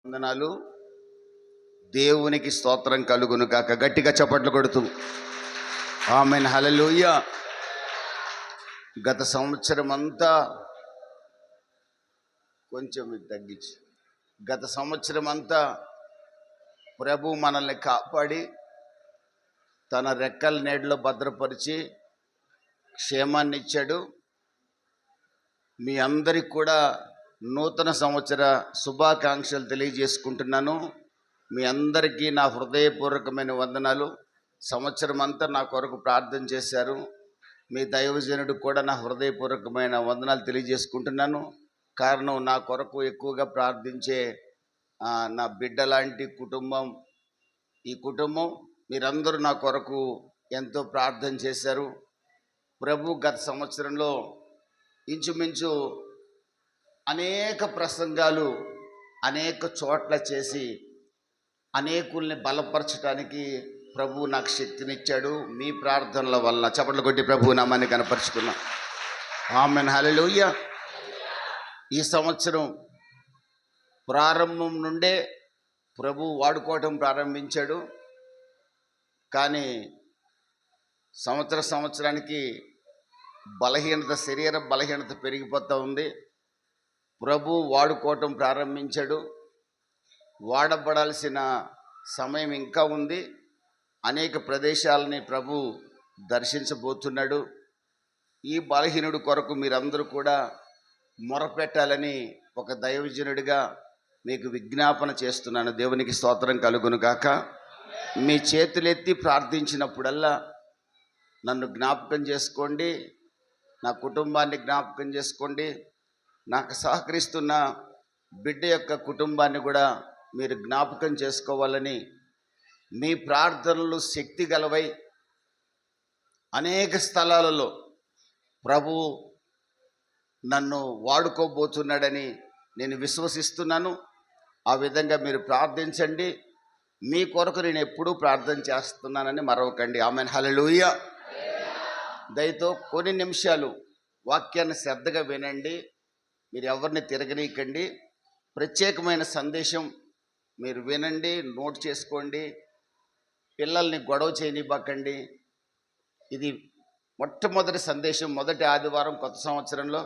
వందనాలు. దేవునికి స్తోత్రం కలుగును గాక. గట్టిగా చప్పట్లు కొడుతూ ఆమేన్ హల్లెలూయా. గత సంవత్సరం అంతా కొంచెం తగ్గించి గత సంవత్సరం అంతా ప్రభు మనల్ని కాపాడి తన రెక్కల నీడలో భద్రపరిచి క్షేమాన్ని ఇచ్చాడు. మీ అందరికి కూడా నూతన సంవత్సర శుభాకాంక్షలు తెలియజేసుకుంటున్నాను. మీ అందరికీ నా హృదయపూర్వకమైన వందనాలు. సంవత్సరం అంతా నా కొరకు ప్రార్థన చేశారు. మీ దైవజనుడు కూడా నా హృదయపూర్వకమైన వందనాలు తెలియజేసుకుంటున్నాను. కారణం, నా కొరకు ఎక్కువగా ప్రార్థించే నా బిడ్డ లాంటి కుటుంబం, ఈ కుటుంబం మీరందరూ నా కొరకు ఎంతో ప్రార్థన చేశారు. ప్రభు గత సంవత్సరంలో ఇంచుమించు అనేక ప్రసంగాలు అనేక చోట్ల చేసి అనేకుల్ని బలపరచడానికి ప్రభు నాకు శక్తినిచ్చాడు. మీ ప్రార్థనల వల్ల చప్పట్లు కొట్టి ప్రభు నామాన్ని కనపరుచుకున్నాం. ఆమేన్ హల్లెలూయా. ఈ సంవత్సరం ప్రారంభం నుండే ప్రభు వాడుకోవటం ప్రారంభించాడు. కానీ సంవత్సరానికి బలహీనత, శరీర బలహీనత పెరిగిపోతూ ఉంది. ప్రభు వాడుకోవటం ప్రారంభించాడు. వాడబడాల్సిన సమయం ఇంకా ఉంది. అనేక ప్రదేశాలని ప్రభు దర్శించబోతున్నాడు. ఈ బలహీనుడి కొరకు మీరందరూ కూడా మొరపెట్టాలని ఒక దైవజనుడిగా మీకు విజ్ఞాపన చేస్తున్నాను. దేవునికి స్తోత్రం కలుగును గాక. మీ చేతులెత్తి ప్రార్థించినప్పుడల్లా నన్ను జ్ఞాపకం చేసుకోండి, నా కుటుంబాన్ని జ్ఞాపకం చేసుకోండి. నాకు సహకరిస్తున్న బిడ్డ యొక్క కుటుంబాన్ని కూడా మీరు జ్ఞాపకం చేసుకోవాలని, మీ ప్రార్థనలు శక్తి గలవై అనేక స్థలాలలో ప్రభు నన్ను వాడుకోబోతున్నాడని నేను విశ్వసిస్తున్నాను. ఆ విధంగా మీరు ప్రార్థించండి. మీ కొరకు నేను ఎప్పుడూ ప్రార్థన చేస్తున్నానని మరవకండి. ఆమేన్ హల్లెలూయా. దయతో కొన్ని నిమిషాలు వాక్యాన్ని శ్రద్ధగా వినండి. మీరు ఎవరిని తిరగనీయకండి. ప్రత్యేకమైన సందేశం మీరు వినండి, నోట్ చేసుకోండి. పిల్లల్ని గొడవ చేయనివ్వకండి. ఇది మొట్టమొదటి సందేశం, మొదటి ఆదివారం కొత్త సంవత్సరంలో.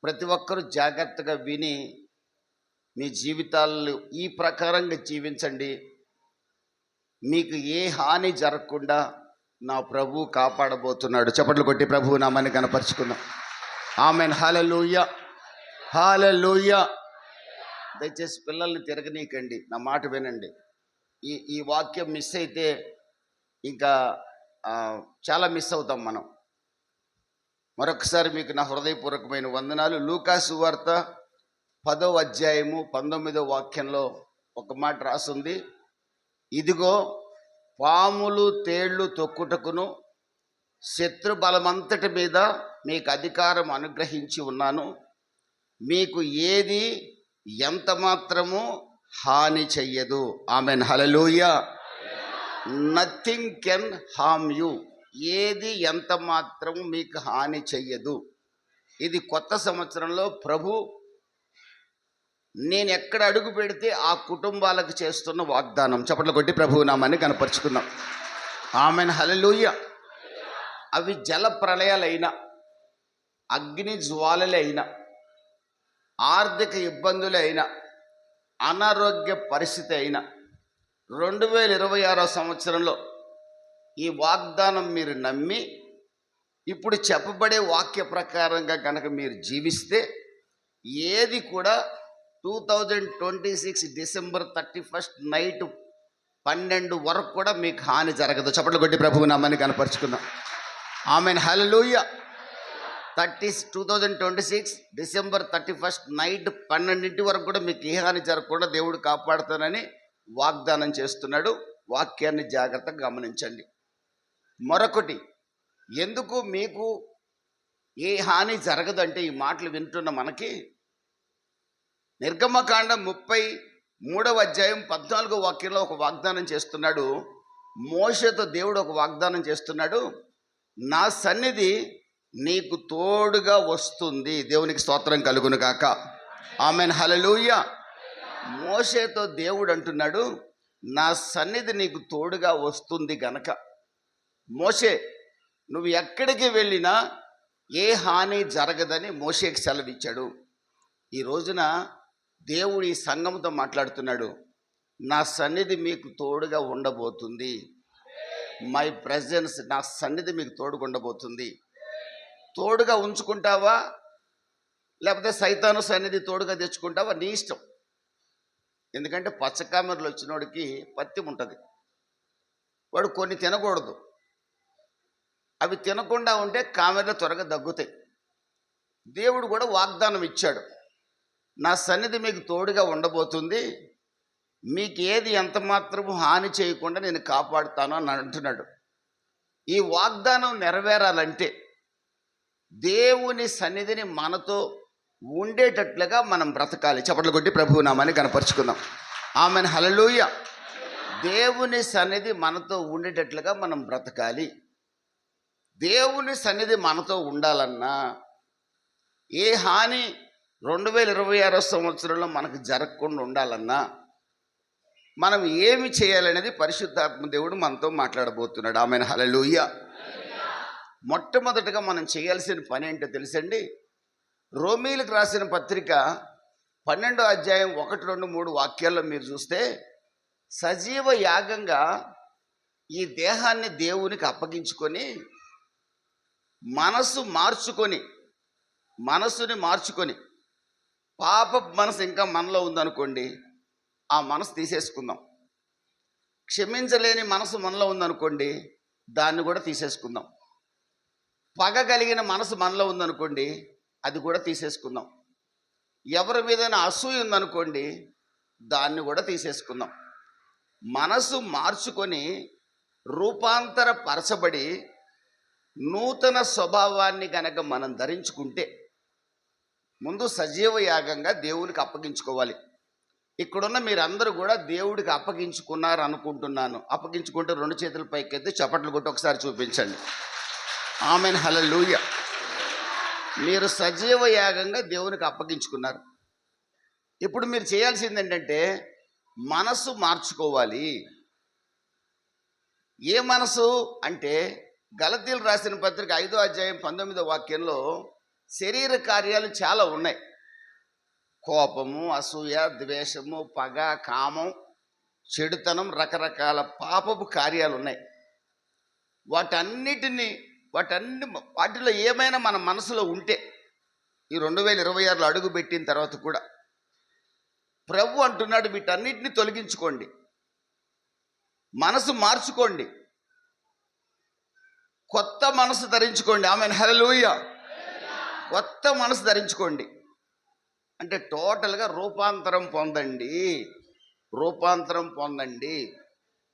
ప్రతి ఒక్కరూ జాగ్రత్తగా విని మీ జీవితాలను ఈ ప్రకారంగా జీవించండి. మీకు ఏ హాని జరగకుండా నా ప్రభు కాపాడబోతున్నాడు. చప్పట్లు కొట్టి ప్రభు నామాన్ని కనపరుచుకుందాం. ఆమేన్ హల్లెలూయా హల్లెలూయా. దయచేసి పిల్లల్ని తిరగనీయకండి, నా మాట వినండి. ఈ వాక్యం మిస్ అయితే ఇంకా చాలా మిస్ అవుతాం మనం. మరొకసారి మీకు నా హృదయపూర్వకమైన వందనాలు. లూకా సువార్త 10వ అధ్యాయము 19వ వాక్యంలో ఒక మాట రాసుంది. ఇదిగో, పాములు తేళ్లు తొక్కుటకును శత్రు బలమంతటి మీద మీకు అధికారం అనుగ్రహించి ఉన్నాను. మీకు ఏది ఎంత మాత్రము హాని చెయ్యదు. Amen hallelujah. Nothing can harm you. ఏది ఎంత మాత్రం మీకు హాని చెయ్యదు. ఇది కొత్త సంవత్సరంలో ప్రభు నేను ఎక్కడ అడుగు పెడితే ఆ కుటుంబాలకు చేస్తున్న వాగ్దానం. చప్పట్లు కొట్టి ప్రభు నామాన్ని కనపరుచుకుందాం. ఆమేన్ హల్లెలూయా. అవి జల ప్రళయాలైనా, అగ్ని జ్వాలలైనా, ఆర్థిక ఇబ్బందులైనా, అనారోగ్య పరిస్థితి అయినా, 2026వ సంవత్సరంలో ఈ వాగ్దానం మీరు నమ్మి ఇప్పుడు చెప్పబడే వాక్య ప్రకారంగా కనుక మీరు జీవిస్తే ఏది కూడా 2026 డిసెంబర్ 31 నైట్ 12 వరకు కూడా మీకు హాని జరగదు. చప్పట్లు కొట్టి ప్రభువు నామాన్ని కనపరుచుకుందాం. ఆమేన్ హల్లెలూయా. 2026 డిసెంబర్ 31 నైట్ 12 వరకు కూడా మీకు ఏ హాని జరగకుండా దేవుడు కాపాడుతానని వాగ్దానం చేస్తున్నాడు. వాక్యాన్ని జాగ్రత్తగా గమనించండి. మరొకటి, ఎందుకు మీకు ఏ హాని జరగదంటే ఈ మాటలు వింటున్న మనకి నిర్గమకాండం 33వ అధ్యాయం 14వ వాక్యంలో ఒక వాగ్దానం చేస్తున్నాడు. మోషేతో దేవుడు ఒక వాగ్దానం చేస్తున్నాడు. నా సన్నిధి నీకు తోడుగా వస్తుంది. దేవునికి స్తోత్రం కలుగును గాక. ఆమేన్ హల్లెలూయా. మోషేతో దేవుడు అంటున్నాడు, నా సన్నిధి నీకు తోడుగా వస్తుంది గనక మోషే నువ్వు ఎక్కడికి వెళ్ళినా ఏ హాని జరగదని మోషేకి సెలవిచ్చాడు. ఈ రోజున దేవుడు ఈ సంఘంతో మాట్లాడుతున్నాడు, నా సన్నిధి మీకు తోడుగా ఉండబోతుంది. మై ప్రెజెన్స్, నా సన్నిధి మీకు తోడుగా ఉండబోతుంది. తోడుగా ఉంచుకుంటావా లేకపోతే సైతాను సన్నిధి తోడుగా తెచ్చుకుంటావా, నీ ఇష్టం. ఎందుకంటే పచ్చకామెరలు వచ్చినోడికి పత్తి ఉంటుంది, వాడు కొన్ని తినకూడదు. అవి తినకుండా ఉంటే కామెరలు త్వరగా దగ్గుతాయి. దేవుడు కూడా వాగ్దానం ఇచ్చాడు, నా సన్నిధి మీకు తోడుగా ఉండబోతుంది, మీకు ఏది ఎంత మాత్రము హాని చేయకుండా నేను కాపాడుతాను అని అంటున్నాడు. ఈ వాగ్దానం నెరవేరాలంటే దేవుని సన్నిధిని మనతో ఉండేటట్లుగా మనం బ్రతకాలి. చప్పట్లు కొట్టి ప్రభువు నామాన్ని కనపరుచుకుందాం. ఆమెన్, హల్లెలూయా. దేవుని సన్నిధి మనతో ఉండేటట్లుగా మనం బ్రతకాలి. దేవుని సన్నిధి మనతో ఉండాలన్నా, ఏ హాని 2026 సంవత్సరంలో మనకు జరగకుండా ఉండాలన్నా మనం ఏమి చేయాలనేది పరిశుద్ధాత్మ దేవుడు మనతో మాట్లాడబోతున్నాడు. ఆమెన్, హల్లెలూయా. మొట్టమొదటిగా మనం చేయాల్సిన పని ఏంటో తెలుసండి? రోమీలకు రాసిన పత్రిక 12వ అధ్యాయం 1, 2, 3 వాక్యాల్లో మీరు చూస్తే, సజీవ యాగంగా ఈ దేహాన్ని దేవునికి అప్పగించుకొని మనసుని మార్చుకొని పాప మనసు ఇంకా మనలో ఉందనుకోండి, ఆ మనసు తీసేసుకుందాం. క్షమించలేని మనసు మనలో ఉందనుకోండి, దాన్ని కూడా తీసేసుకుందాం. పగ కలిగిన మనసు మనలో ఉందనుకోండి, అది కూడా తీసేసుకుందాం. ఎవరి మీదైనా అసూయ ఉందనుకోండి, దాన్ని కూడా తీసేసుకుందాం. మనసు మార్చుకొని రూపాంతరపరచబడి నూతన స్వభావాన్ని కనుక మనం ధరించుకుంటే, ముందు సజీవ యాగంగా దేవునికి అప్పగించుకోవాలి. ఇక్కడున్న మీరందరూ కూడా దేవుడికి అప్పగించుకున్నారు అనుకుంటున్నాను. అప్పగించుకుంటే 2 చేతుల పైకెత్తి చప్పట్లు కొట్టి ఒకసారి చూపించండి. ఆమెన్, హల్లెలూయా. మీరు సజీవ యాగంగా దేవునికి అప్పగించుకున్నారు. ఇప్పుడు మీరు చేయాల్సింది ఏంటంటే మనసు మార్చుకోవాలి. ఏ మనసు అంటే, గలతీయులకు రాసిన పత్రిక 5వ అధ్యాయం 19వ వాక్యంలో శరీర కార్యాలు చాలా ఉన్నాయి. కోపము, అసూయ, ద్వేషము, పగ, కామం, చెడుతనం, రకరకాల పాపపు కార్యాలు ఉన్నాయి. వాటిలో ఏమైనా మన మనసులో ఉంటే, ఈ 2026లో అడుగు పెట్టిన తర్వాత కూడా ప్రభు అంటున్నాడు, వీటన్నిటిని తొలగించుకోండి, మనసు మార్చుకోండి, కొత్త మనసు ధరించుకోండి. ఆమెన్, హల్లెలూయా. కొత్త మనసు ధరించుకోండి అంటే టోటల్గా రూపాంతరం పొందండి.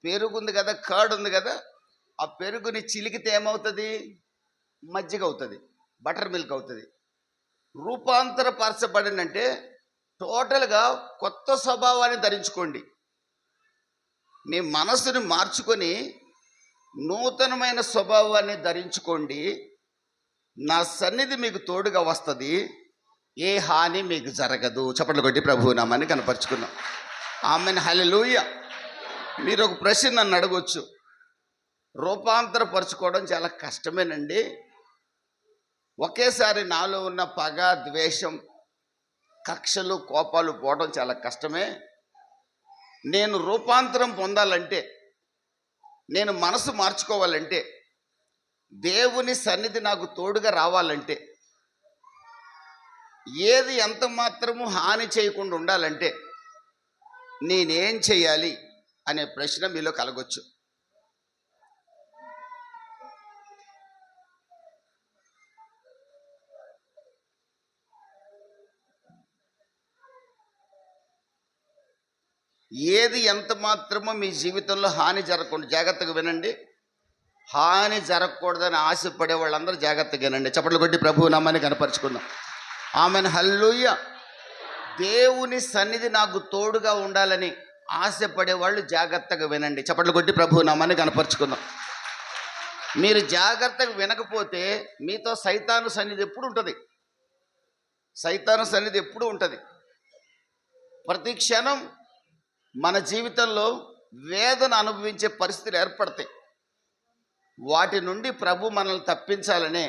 పెరుగుంది కదా, కర్డ్ ఉంది కదా, ఆ పెరుగుని చిలికితే ఏమవుతుంది? మజ్జిగ అవుతుంది, బటర్ మిల్క్ అవుతుంది. రూపాంతరపరచబడినంటే టోటల్గా కొత్త స్వభావాన్ని ధరించుకోండి. మీ మనసుని మార్చుకొని నూతనమైన స్వభావాన్ని ధరించుకోండి. నా సన్నిధి మీకు తోడుగా వస్తుంది, ఏ హాని మీకు జరగదు. చప్పట్లు కొట్టి ప్రభువు నామాన్ని కనపరుచుకుందాం. ఆమెన్, హల్లెలూయా. మీరు ఒక ప్రశ్న నన్ను అడగొచ్చు, రూపాంతరపరచుకోవడం చాలా కష్టమేనండి, ఒకేసారి నాలో ఉన్న పగ, ద్వేషం, కక్షలు, కోపాలు పోవడం చాలా కష్టమే. నేను రూపాంతరం పొందాలంటే, నేను మనసు మార్చుకోవాలంటే, దేవుని సన్నిధి నాకు తోడుగా రావాలంటే, ఏది ఎంత మాత్రము హాని చేయకుండా ఉండాలంటే నేనేం చేయాలి అనే ప్రశ్న మీలో కలగొచ్చు. ఏది ఎంత మాత్రమో మీ జీవితంలో హాని జరగకుండా, జాగ్రత్తగా వినండి, హాని జరగకూడదని ఆశపడే వాళ్ళందరూ జాగ్రత్తగా వినండి. చప్పట్లు కొట్టి ప్రభువు నామాన్ని కనపరుచుకుందాం. ఆమెన్, హల్లెలూయా. దేవుని సన్నిధి నాకు తోడుగా ఉండాలని ఆశపడే వాళ్ళు జాగ్రత్తగా వినండి. చప్పట్లు కొట్టి ప్రభువు నామాన్ని కనపరుచుకుందాం. మీరు జాగ్రత్తగా వినకపోతే మీతో సైతాను సన్నిధి ఎప్పుడు ఉంటుంది. ప్రతి క్షణం మన జీవితంలో వేదన అనుభవించే పరిస్థితులు ఏర్పడతాయి. వాటి నుండి ప్రభు మనల్ని తప్పించాలనే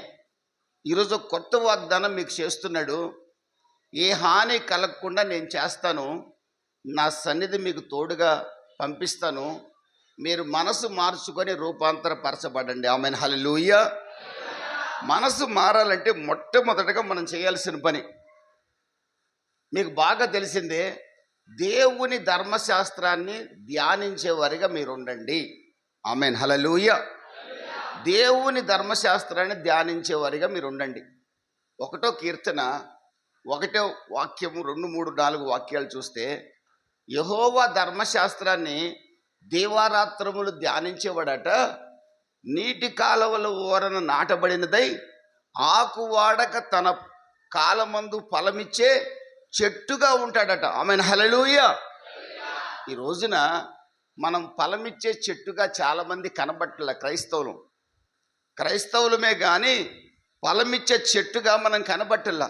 ఈరోజు కొత్త వాగ్దానం మీకు చేస్తున్నాడు. ఏ హాని కలగకుండా నేను చేస్తాను, నా సన్నిధి మీకు తోడుగా పంపిస్తాను, మీరు మనసు మార్చుకొని రూపాంతరపరచబడండి. ఆమేన్, హల్లెలూయా. మనసు మారాలంటే మొట్టమొదటగా మనం చేయాల్సిన పని మీకు బాగా తెలిసిందే, దేవుని ధర్మశాస్త్రాన్ని ధ్యానించేవారిగా మీరు ఉండండి. ఆమేన్, హల్లెలూయా. దేవుని ధర్మశాస్త్రాన్ని ధ్యానించేవారిగా మీరు ఉండండి. 1వ కీర్తన 1వ వాక్యము 2, 3, 4 వాక్యాలు చూస్తే, యెహోవా ధర్మశాస్త్రాన్ని దీవారాత్రములు ధ్యానించేవాడట, నీటి కాలవల ఓరన నాటబడినదై ఆకు వాడక తన కాలమందు ఫలమిచ్చే చెట్టుగా ఉంటాడట. ఆమేన్, హల్లెలూయా. ఈ రోజున మనం ఫలమిచ్చే చెట్టుగా చాలామంది కనబట్టల క్రైస్తవులమే కానీ ఫలమిచ్చే చెట్టుగా మనం కనబట్టల్లా.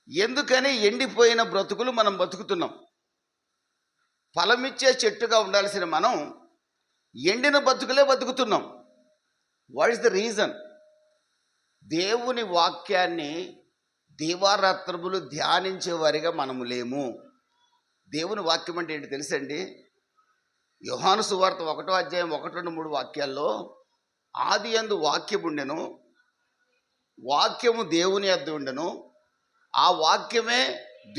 ఎందుకని? ఎండిపోయిన బ్రతుకులు మనం బతుకుతున్నాం. ఫలమిచ్చే చెట్టుగా ఉండాల్సిన మనం ఎండిన బతుకులే బతుకుతున్నాం. What is the reason? దేవుని వాక్యాన్ని దీవారాత్రములు ధ్యానించే వారిగా మనము లేము. దేవుని వాక్యం అంటే ఏంటి తెలుసండి? యోహాను సువార్త 1వ అధ్యాయం 1, 2, 3 వాక్యాల్లో, ఆదియందు వాక్యము ఉండెను, వాక్యము దేవుని యొద్ద ఉండెను, ఆ వాక్యమే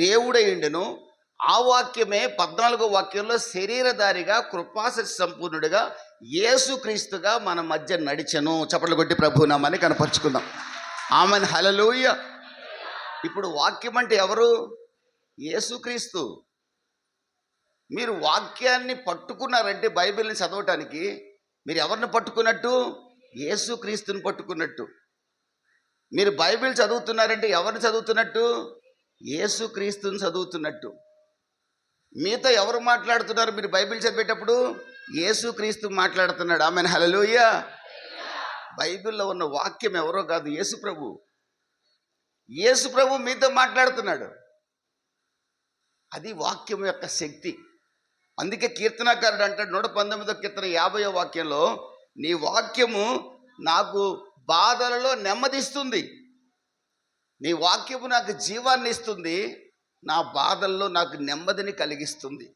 దేవుడై ఉండెను, ఆ వాక్యమే 14వ వాక్యంలో శరీరధారిగా కృపాసక్తి సంపూర్ణుడిగా యేసుక్రీస్తుగా మన మధ్య నడిచెను. చప్పట్లు కొట్టి ప్రభు నామాన్ని కనపరుచుకుందాం. ఆమేన్, హల్లెలూయా. ఇప్పుడు వాక్యం అంటే ఎవరు? యేసుక్రీస్తు. మీరు వాక్యాన్ని పట్టుకున్నారంటే, బైబిల్ని చదవటానికి మీరు ఎవరిని పట్టుకున్నట్టు? యేసుక్రీస్తుని పట్టుకున్నట్టు. మీరు బైబిల్ చదువుతున్నారంటే ఎవరిని చదువుతున్నట్టు? యేసుక్రీస్తుని చదువుతున్నట్టు. మీతో ఎవరు మాట్లాడుతున్నారు? మీరు బైబిల్ చదివేటప్పుడు యేసుక్రీస్తు మాట్లాడుతున్నాడు. ఆమేన్, హల్లెలూయా. బైబిల్లో ఉన్న వాక్యం ఎవరో కాదు, యేసు ప్రభు. యేసు ప్రభు మీతో మాట్లాడుతున్నాడు. అది వాక్యం యొక్క శక్తి. అందుకే కీర్తనకారుడు అంటాడు 119వ కీర్తన 50వ వాక్యంలో, నీ వాక్యము నాకు బాధలలో నెమ్మదిస్తుంది, నీ వాక్యము నాకు జీవాన్ని ఇస్తుంది, నా బాధల్లో నాకు నెమ్మదిని కలిగిస్తుంది.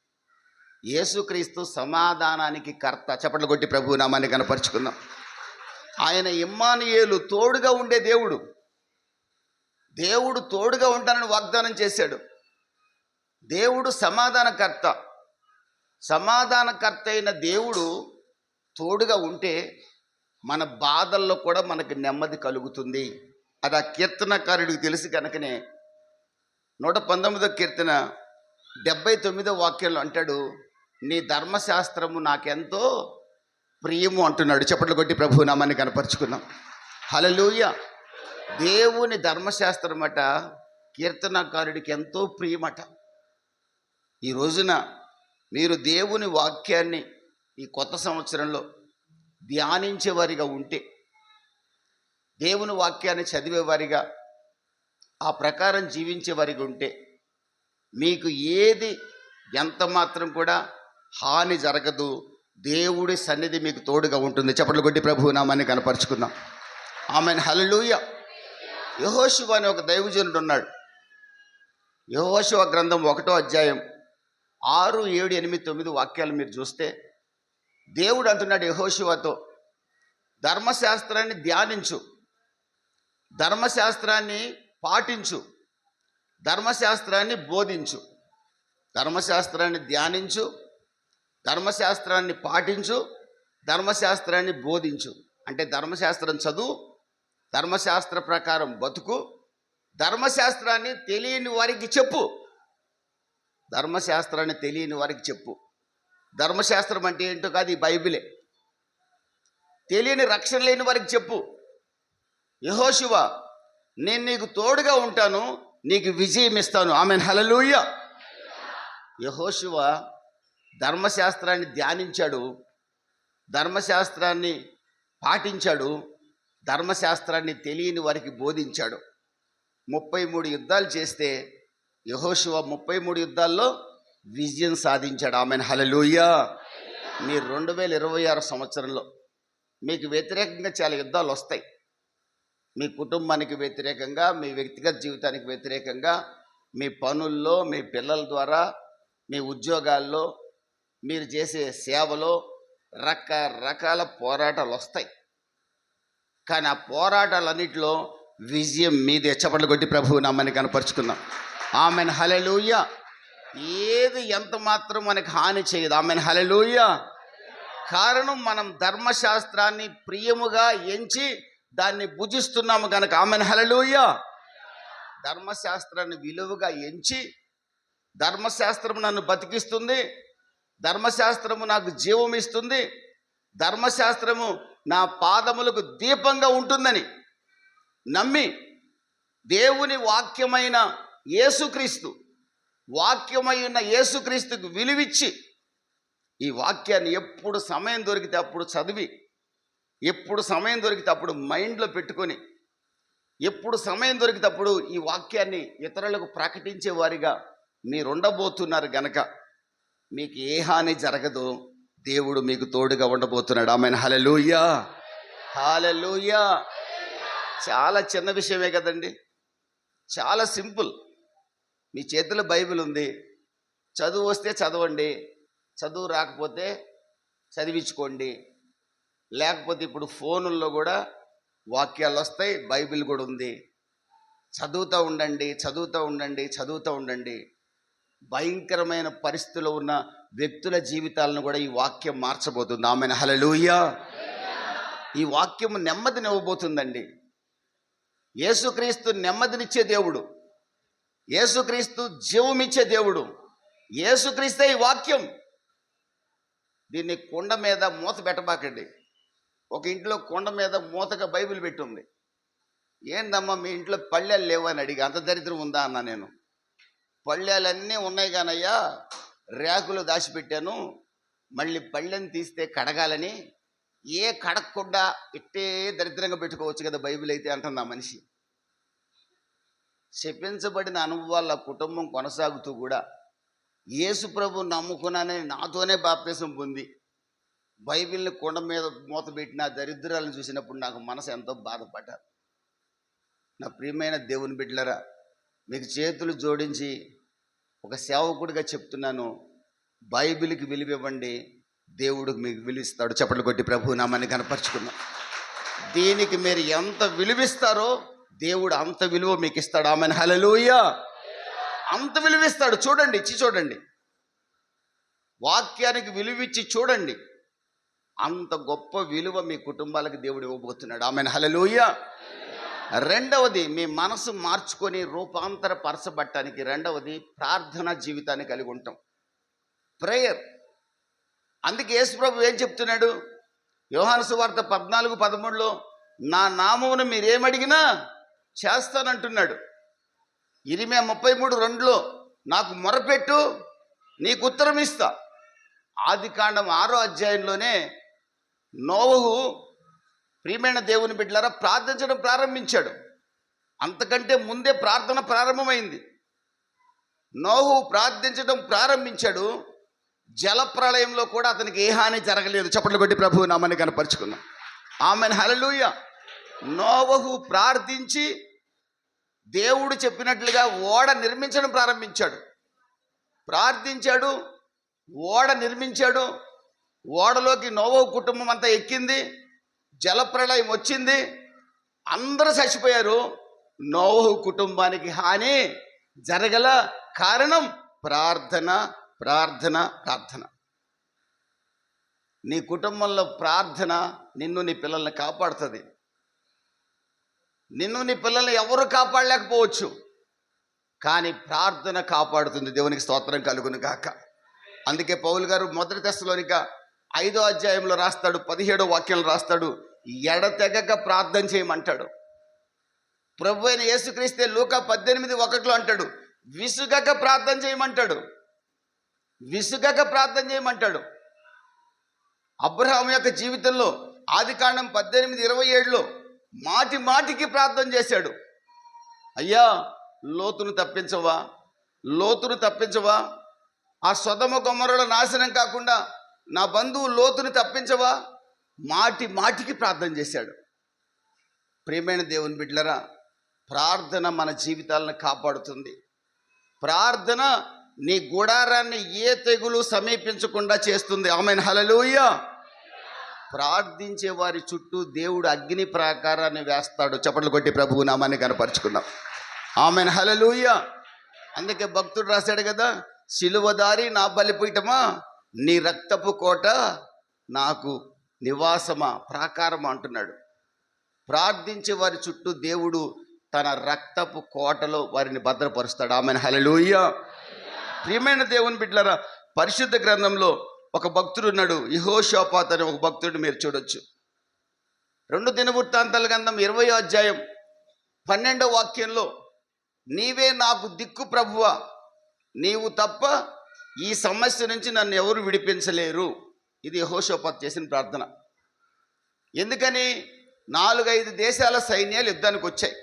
యేసుక్రీస్తు సమాధానానికి కర్త. చప్పట్లు కొట్టి ప్రభు నామాన్ని కనపరుచుకుందాం. ఆయన ఇమ్మానుయేలు, తోడుగా ఉండే దేవుడు. దేవుడు తోడుగా ఉంటానని వాగ్దానం చేశాడు. దేవుడు సమాధానకర్త. సమాధానకర్త అయిన దేవుడు తోడుగా ఉంటే మన బాధల్లో కూడా మనకు నెమ్మది కలుగుతుంది. అది ఆ కీర్తనకారుడికి తెలుసు కనుకనే 119వ కీర్తన 79వ వాక్యంలో అంటాడు, నీ ధర్మశాస్త్రము నాకెంతో ప్రియము అంటున్నాడు. చప్పట్లు కొట్టి ప్రభు నామాన్ని కనపరుచుకున్నాం. హల్లెలూయా. దేవుని ధర్మశాస్త్రం అట కీర్తనకారుడికి ఎంతో ప్రియమట. ఈ రోజున మీరు దేవుని వాక్యాన్ని ఈ కొత్త సంవత్సరంలో ధ్యానించేవారిగా ఉంటే, దేవుని వాక్యాన్ని చదివేవారిగా, ఆ ప్రకారం జీవించేవారిగా ఉంటే, మీకు ఏది ఎంత మాత్రం కూడా హాని జరగదు. దేవుడి సన్నిధి మీకు తోడుగా ఉంటుంది. చప్పట్లు కొట్టి ప్రభు నామాన్ని కనపరుచుకుందాం. ఆమేన్, హల్లెలూయా. యెహోషువ అనే ఒక దైవజనుడు ఉన్నాడు. యెహోషువ గ్రంథం 1వ అధ్యాయం 6, 7, 8, 9 వాక్యాలు మీరు చూస్తే, దేవుడు అంటున్నాడు యెహోషువతో, ధర్మశాస్త్రాన్ని ధ్యానించు, ధర్మశాస్త్రాన్ని పాటించు, ధర్మశాస్త్రాన్ని బోధించు. ధర్మశాస్త్రాన్ని ధ్యానించు, ధర్మశాస్త్రాన్ని పాటించు, ధర్మశాస్త్రాన్ని బోధించు. అంటే ధర్మశాస్త్రం చదువు, ధర్మశాస్త్ర ప్రకారం బతుకు, ధర్మశాస్త్రాన్ని తెలియని వారికి చెప్పు. ధర్మశాస్త్రాన్ని తెలియని వారికి చెప్పు. ధర్మశాస్త్రం అంటే ఏంటో కాదు, ఈ బైబిలే. తెలియని, రక్షణ లేని వారికి చెప్పు. యెహోషువ, నేను నీకు తోడుగా ఉంటాను, నీకు విజయం ఇస్తాను. ఆమేన్, హల్లెలూయా. యెహోషువ ధర్మశాస్త్రాన్ని ధ్యానించాడు, ధర్మశాస్త్రాన్ని పాటించాడు, ధర్మశాస్త్రాన్ని తెలియని వారికి బోధించాడు. 33 యుద్ధాలు చేస్తే యెహోషువ 33 యుద్ధాల్లో విజయం సాధించాడు. Amen hallelujah. మీరు 2026 సంవత్సరంలో మీకు వ్యతిరేకంగా చాలా యుద్ధాలు వస్తాయి. మీ కుటుంబానికి వ్యతిరేకంగా, మీ వ్యక్తిగత జీవితానికి వ్యతిరేకంగా, మీ పనుల్లో, మీ పిల్లల ద్వారా, మీ ఉద్యోగాల్లో, మీరు చేసే సేవలో రకరకాల పోరాటాలు వస్తాయి. కానీ ఆ పోరాటాలన్నిటిలో విజయం మీదే. చప్పట్లు కొట్టి ప్రభువు నామని కనపరుచుకుందాం. Amen hallelujah. ఏది ఎంత మాత్రం మనకి హాని చేయదు. Amen hallelujah. కారణం మనం ధర్మశాస్త్రాన్ని ప్రియముగా ఎంచి దాన్ని భుజిస్తున్నాము కనుక. Amen hallelujah. ధర్మశాస్త్రాన్ని విలువగా ఎంచి, ధర్మశాస్త్రము నన్ను బతికిస్తుంది, ధర్మశాస్త్రము నాకు జీవం ఇస్తుంది, ధర్మశాస్త్రము నా పాదములకు దీపంగా ఉంటుందని నమ్మి దేవుని వాక్యమైన యేసుక్రీస్తు, వాక్యమైన యేసుక్రీస్తుకు విలువిచ్చి ఈ వాక్యాన్ని ఎప్పుడు సమయం దొరికితే అప్పుడు చదివి, ఎప్పుడు సమయం దొరికితే అప్పుడు మైండ్లో పెట్టుకొని, ఎప్పుడు సమయం దొరికితే అప్పుడు ఈ వాక్యాన్ని ఇతరులకు ప్రకటించే వారిగా మీరు ఉండబోతున్నారు గనక మీకు ఏ హాని జరగదు. దేవుడు మీకు తోడుగా ఉండబోతున్నాడు. Amen hallelujah. హల్లెలూయా. చాలా చిన్న విషయమే కదండి, చాలా సింపుల్. మీ చేతిలో బైబిల్ ఉంది, చదువు వస్తే చదవండి, చదువు రాకపోతే చదివించుకోండి. లేకపోతే ఇప్పుడు ఫోనుల్లో కూడా వాక్యాలు వస్తాయి, బైబిల్ కూడా ఉంది. చదువుతూ ఉండండి, చదువుతూ ఉండండి, చదువుతూ ఉండండి. భయంకరమైన పరిస్థితుల్లో ఉన్న వ్యక్తుల జీవితాలను కూడా ఈ వాక్యం మార్చబోతుంది. Amen hallelujah. ఈ వాక్యము నెమ్మదినివ్వబోతుందండి. యేసుక్రీస్తు నెమ్మదినిచ్చే దేవుడు, యేసుక్రీస్తు జీవమిచ్చే దేవుడు, యేసుక్రీస్తే ఈ వాక్యం. దీన్ని కొండ మీద మూత పెట్టబాకండి. ఒక ఇంట్లో కొండ మీద మూతగా బైబిల్ పెట్టుంది. ఏందమ్మా మీ ఇంట్లో పళ్ళెలు లేవు అని అడిగి, అంత దరిద్రం ఉందా అన్నా నేను. పళ్ళెలన్నీ ఉన్నాయి కానయ్యా, ర్యాకులు దాచిపెట్టాను, మళ్ళీ పళ్ళెని తీస్తే కడగాలని. ఏ కడగకుండా ఇట్టే దరిద్రంగా పెట్టుకోవచ్చు కదా బైబిల్ అయితే అంటుంది ఆ మనిషి. శపించబడిన అనుభవాల కుటుంబం కొనసాగుతూ కూడా యేసు ప్రభు నమ్ముకున్నానని నాతోనే బాప్తిసం పొంది బైబిల్ని కొండ మీద మూత పెట్టిన దరిద్రాలను చూసినప్పుడు నాకు మనసు ఎంతో బాధపడ్డారు. నా ప్రియమైన దేవుని బిడ్డలారా, మీకు చేతులు జోడించి ఒక సేవకుడిగా చెప్తున్నాను, బైబిల్కి విలువివ్వండి, దేవుడు మీకు విలువిస్తాడు. చప్పట్లు కొట్టి ప్రభు నామాన్ని కనపరుచుకున్నాం. దీనికి మీరు ఎంత విలువిస్తారో దేవుడు అంత విలువ మీకు ఇస్తాడు. Amen hallelujah. అంత విలువిస్తాడు. చూడండి, ఇచ్చి చూడండి, వాక్యానికి విలువిచ్చి చూడండి. అంత గొప్ప విలువ మీ కుటుంబాలకు దేవుడు ఇవ్వబోతున్నాడు. Amen hallelujah. రెండవది, మీ మనసు మార్చుకొని రూపాంతర పరచబట్టడానికి రెండవది ప్రార్థనా జీవితాన్ని కలిగి ఉంటాం. ప్రేయర్. అందుకే యేసు ప్రభు ఏం చెప్తున్నాడు? యోహాను సువార్త 14:13లో నా నామమును మీరేమడిగినా చేస్తానంటున్నాడు. ఇరిమియా 33:2లో నాకు మొరపెట్టు నీకు ఉత్తరం ఇస్తా. ఆదికాండం 6వ అధ్యాయంలోనే నోవహు, ప్రియమైన దేవుని బిడ్డలారా, ప్రార్థించడం ప్రారంభించాడు. అంతకంటే ముందే ప్రార్థన ప్రారంభమైంది. నోవహు ప్రార్థించడం ప్రారంభించాడు. జలప్రళయంలో కూడా అతనికి ఏ హాని జరగలేదు. చప్పట్లు కొట్టి ప్రభువు నామాన్ని కనపరుచుకున్నాం. Amen hallelujah. నోవహు ప్రార్థించి దేవుడు చెప్పినట్లుగా ఓడ నిర్మించడం ప్రారంభించాడు. ప్రార్థించాడు, ఓడ నిర్మించాడు. ఓడలోకి నోవహు కుటుంబం అంతా ఎక్కింది. జలప్రళయం వచ్చింది, అందరూ చచ్చిపోయారు. నోవహు కుటుంబానికి హాని జరగల. కారణం ప్రార్థన, ప్రార్థన, ప్రార్థన. నీ కుటుంబంలో ప్రార్థన నిన్ను నీ పిల్లల్ని కాపాడుతుంది. నిన్ను నీ పిల్లల్ని ఎవరు కాపాడలేకపోవచ్చు, కానీ ప్రార్థన కాపాడుతుంది. దేవునికి స్తోత్రం కలుగును గాక. అందుకే పౌలు గారు 1 తెస్సలోనిక 5వ అధ్యాయంలో రాస్తాడు, 17వ వాక్యంలో రాస్తాడు, ఎడతెగక ప్రార్థన చేయమంటాడు. ప్రభు అయిన యేసుక్రీస్తే లూకా 18:1లో అంటాడు, విసుగక ప్రార్థన చేయమంటాడు. విసుగక ప్రార్థన చేయమంటాడు. అబ్రహాము యొక్క జీవితంలో ఆదికాండం 18:27లో మాటి మాటికి ప్రార్థన చేశాడు. అయ్యా లోతును తప్పించవా, లోతును తప్పించవా? ఆ సొదొమ గొమొర్రాల నాశనం కాకుండా నా బంధువు లోతుని తప్పించవా? మాటి మాటికి ప్రార్థన చేశాడు. ప్రియమైన దేవుని బిడ్డలారా, ప్రార్థన మన జీవితాలను కాపాడుతుంది. ప్రార్థన నీ గుడారాన్ని ఏ తెగులు సమీపించకుండా చేస్తుంది. ఆమేన్, హల్లెలూయా. ప్రార్థించే వారి చుట్టూ దేవుడు అగ్ని ప్రాకారాన్ని వేస్తాడు. చప్పట్లు కొట్టి ప్రభువు నామాన్ని కనపరుచుకుందాం. ఆమేన్, హల్లెలూయా. అందుకే భక్తుడు రాశాడు కదా, సిలువదారి నా బలిపీఠమా, నీ రక్తపు కోట నాకు నివాసమా, ప్రాకారమా అంటున్నాడు. ప్రార్థించే వారి చుట్టూ దేవుడు తన రక్తపు కోటలో వారిని భద్రపరుస్తాడు. ఆమేన్, హల్లెలూయా. ప్రియమైన దేవుని బిడ్డలారా, పరిశుద్ధ గ్రంథంలో ఒక భక్తుడు ఉన్నాడు, యెహోషాపాతు అనే ఒక భక్తుడిని మీరు చూడొచ్చు. 2 దినవృత్తాంతాల గ్రంథం 20వ అధ్యాయం 12వ వాక్యంలో, నీవే నాకు దిక్కు ప్రభువా, నీవు తప్ప ఈ సమస్య నుంచి నన్ను ఎవరు విడిపించలేరు. ఇది యెహోషాపాతు చేసిన ప్రార్థన. ఎందుకని? 4-5 దేశాల సైన్యాలు యుద్ధానికి వచ్చాయి.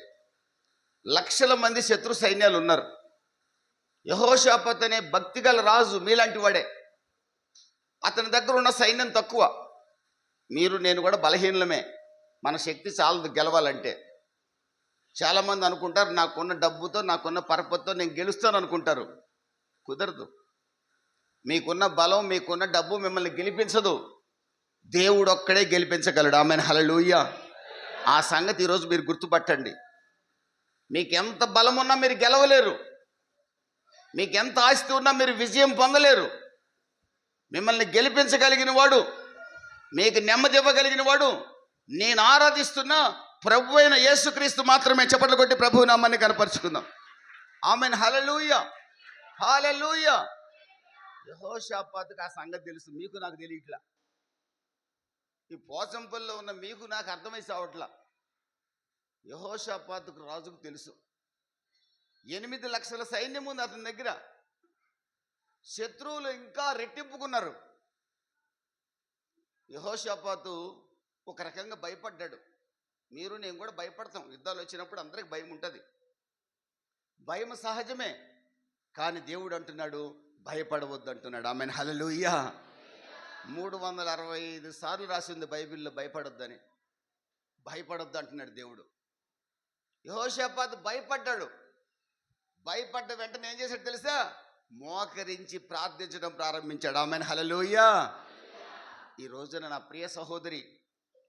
లక్షల మంది శత్రు సైన్యాలు ఉన్నారు. యెహోషాపాతు అనే భక్తిగల రాజు మీలాంటి వాడే. అతని దగ్గర ఉన్న సైన్యం తక్కువ. మీరు నేను కూడా బలహీనమే, మన శక్తి చాలదు గెలవాలంటే. చాలామంది అనుకుంటారు నాకున్న డబ్బుతో, నాకున్న పరపతితో నేను గెలుస్తాను అనుకుంటారు. కుదరదు. మీకున్న బలం, మీకున్న డబ్బు మిమ్మల్ని గెలిపించదు. దేవుడు ఒక్కడే గెలిపించగలడు. ఆమేన్, హల్లెలూయా. ఆ సంగతి ఈరోజు మీరు గుర్తుపట్టండి. మీకు ఎంత బలం ఉన్నా మీరు గెలవలేరు. మీకు ఎంత ఆస్తి ఉన్నా మీరు విజయం పొందలేరు. మిమ్మల్ని గెలిపించగలిగిన వాడు, మీకు నెమ్మది ఇవ్వగలిగిన వాడు, నేను ఆరాధిస్తున్న ప్రభు అయిన యేసుక్రీస్తు మాత్రమే. చప్పట్లు కొట్టి ప్రభువు నామాన్ని కనపరుచుకుందాం. ఆమేన్, హల్లెలూయా, హల్లెలూయా. యెహోషాపాతుకు ఆ సంగతి తెలుసు, మీకు నాకు తెలియట్లా. ఈ పోచంపల్లిలో ఉన్న మీకు నాకు అర్థమై సావట్లా. యెహోషాపాతుకు రాజుకు తెలుసు. 8 లక్షల సైన్యం ఉంది అతని దగ్గర. శత్రువులు ఇంకా రెట్టింపుకున్నారు. యెహోషాపాతు ఒక రకంగా భయపడ్డాడు. మీరు నేను కూడా భయపడతాం. యుద్ధాలు వచ్చినప్పుడు అందరికి భయం ఉంటుంది. భయం సహజమే. కానీ దేవుడు అంటున్నాడు భయపడవద్దు అంటున్నాడు. ఆమేన్, హల్లెలూయా. 365 సార్లు రాసింది బైబిల్లో భయపడొద్దని. భయపడొద్దు అంటున్నాడు దేవుడు. యెహోషాపాతు భయపడ్డాడు. భయపడ్డ వెంటనే ఏం చేశాడు తెలుసా? మోకరించి ప్రార్థించడం ప్రారంభించాడు. ఆమేన్, హల్లెలూయా. ఈ రోజున నా ప్రియ సహోదరి,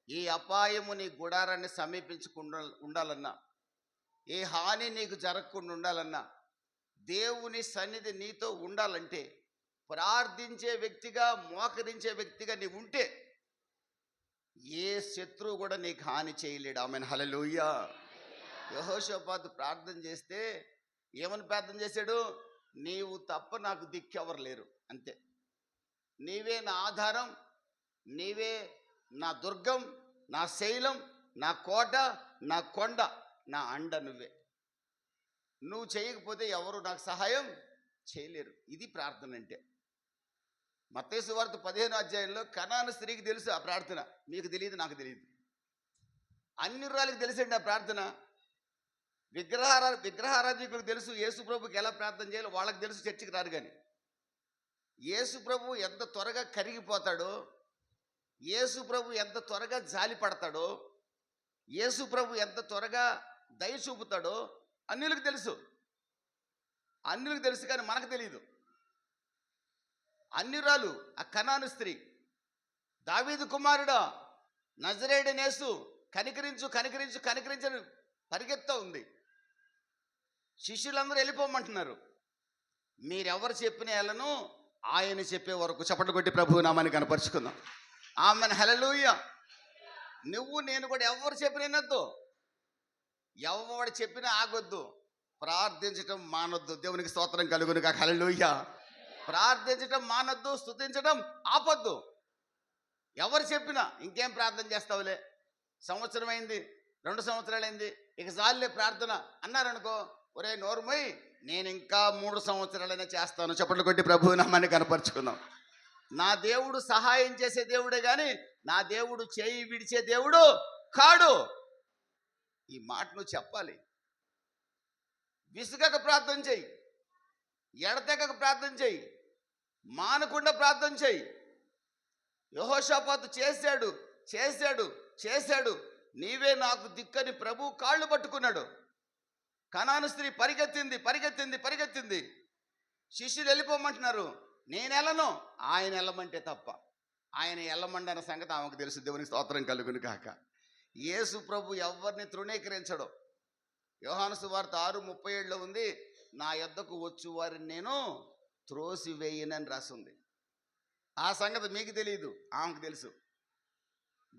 ఏ అపాయము నీ గుడారాన్ని సమీపించకుండా ఉండాలన్నా, ఏ హాని నీకు జరగకుండా ఉండాలన్నా, దేవుని సన్నిధి నీతో ఉండాలంటే, ప్రార్థించే వ్యక్తిగా, మోకరించే వ్యక్తిగా నీవు ఉంటే ఏ శత్రువు కూడా నీకు హాని చేయలేడు. ఆమేన్, హల్లెలూయా. యెహోషాపాతు ప్రార్థన చేస్తే ఏమని ప్రార్థన చేశాడు? నీవు తప్ప నాకు దిక్కెవరు లేరు, అంతే. నీవే నా ఆధారం, నీవే నా దుర్గం, నా శైలం, నా కోట, నా కొండ, నా అండ నువ్వే. నువ్వు చేయకపోతే ఎవరు నాకు సహాయం చేయలేరు. ఇది ప్రార్థన అంటే. మత్తయి సువార్త 15వ అధ్యాయంలో కనాను స్త్రీకి తెలుసు ఆ ప్రార్థన. మీకు తెలియదు, నాకు తెలియదు. అన్యురాలకు తెలిసండి ఆ ప్రార్థన. విగ్రహారాధికులకు తెలుసు యేసు ప్రభుకి ఎలా ప్రార్థన చేయాలో. వాళ్ళకి తెలుసు, చర్చికి రారు. కానీ యేసు ప్రభు ఎంత త్వరగా కరిగిపోతాడో, యేసు ప్రభు ఎంత త్వరగా జాలి పడతాడో, యేసు ప్రభు ఎంత త్వరగా దయ చూపుతాడో అన్యులకు తెలుసు. అన్యులకు తెలుసు కానీ మనకు తెలియదు. అన్యురాలు ఆ కనాను స్త్రీ, దావీదు కుమారుడా నజరేయుడైన యేసు కనికరించు కనికరించు కనికరించని పరిగెత్తా ఉంది. శిష్యులందరూ వెళ్ళిపోమంటున్నారు. మీరెవరు చెప్పిన వాళ్ళను ఆయన చెప్పే వరకు. చప్పట్లు కొట్టి ప్రభువు నామాన్ని కనపరుచుకుందాం. ఆమేన్, హల్లెలూయా. నువ్వు నేను కూడా ఎవరు చెప్పిన వినొద్దు, ఎవడు చెప్పినా ఆగొద్దు. ప్రార్థించటం మానొద్దు. దేవునికి స్తోత్రం కలుగును గాక. హల్లెలూయా. ప్రార్థించటం మానొద్దు, స్తుతించడం ఆపొద్దు. ఎవరు చెప్పినా ఇంకేం ప్రార్థన చేస్తావులే, సంవత్సరం అయింది, 2 సంవత్సరాలు అయింది, ఇక చాలులే ప్రార్థన అన్నారనుకో, ఒరే నోరుమోయ్, నేను ఇంకా 3 సంవత్సరాలైనా చేస్తాను. చప్పట్లు కొట్టి ప్రభువు నామాన్ని కనపరుచుకుందాం. నా దేవుడు సహాయం చేసే దేవుడే కానీ నా దేవుడు చేయి విడిచే దేవుడు కాడు. ఈ మాట నువ్వు చెప్పాలి. విసుగక ప్రార్థన చేయి. ఎడతెగక ప్రార్థన చేయి, మానకుండా ప్రార్థన చేయి. యెహోషాపాతు చేశాడు చేశాడు చేశాడు, నీవే నాకు దిక్కని ప్రభు కాళ్ళు పట్టుకున్నాడు. కనాను స్త్రీ పరిగెత్తింది పరిగెత్తింది పరిగెత్తింది. శిష్యులు వెళ్ళిపోమంటున్నారు, నేను వెళ్ళను, ఆయన వెళ్ళమంటే తప్ప. ఆయన వెళ్ళమండన్న సంగతి ఆమెకు తెలుసు. దేవునికి స్తోత్రం కలుగును కాక. యేసు ప్రభు ఎవరిని తృణీకరించడు. యోహాను సువార్త 6:37 ఉంది, నా యొద్దకు వచ్చు వారిని నేను త్రోసివేయనని రాసింది. ఆ సంగతి మీకు తెలియదు, ఆమెకు తెలుసు.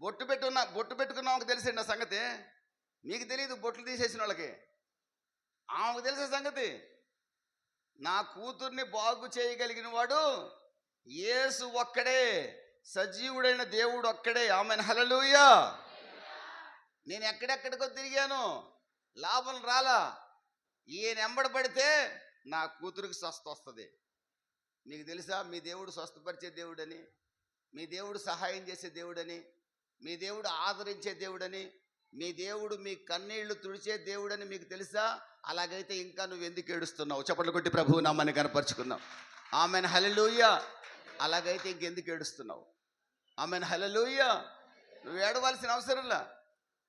బొట్టు పెట్టుకున్న ఆమెకు తెలిసండి ఆ సంగతి. మీకు తెలియదు, బొట్లు తీసేసిన వాళ్ళకి. ఆమెకు తెలిసే సంగతి. నా కూతుర్ని బాగు చేయగలిగిన వాడు యేసు ఒక్కడే, సజీవుడైన దేవుడు ఒక్కడే. Amen hallelujah. నేను ఎక్కడెక్కడికో తిరిగాను, లాభం రాలా. ఈయన ఎంబడబడితే నా కూతురికి స్వస్థ వస్తుంది. మీకు తెలుసా మీ దేవుడు స్వస్థపరిచే దేవుడని, మీ దేవుడు సహాయం చేసే దేవుడని, మీ దేవుడు ఆదరించే దేవుడని, మీ దేవుడు మీ కన్నీళ్లు తుడిచే దేవుడని మీకు తెలుసా? అలాగైతే ఇంకా నువ్వు ఎందుకు ఏడుస్తున్నావు? చప్పట్లు కొట్టి ప్రభువు నామాన్ని కనపరుచుకున్నావు. Amen hallelujah. అలాగైతే ఇంకెందుకు ఏడుస్తున్నావు? Amen hallelujah. నువ్వు ఏడవలసిన అవసరంలా.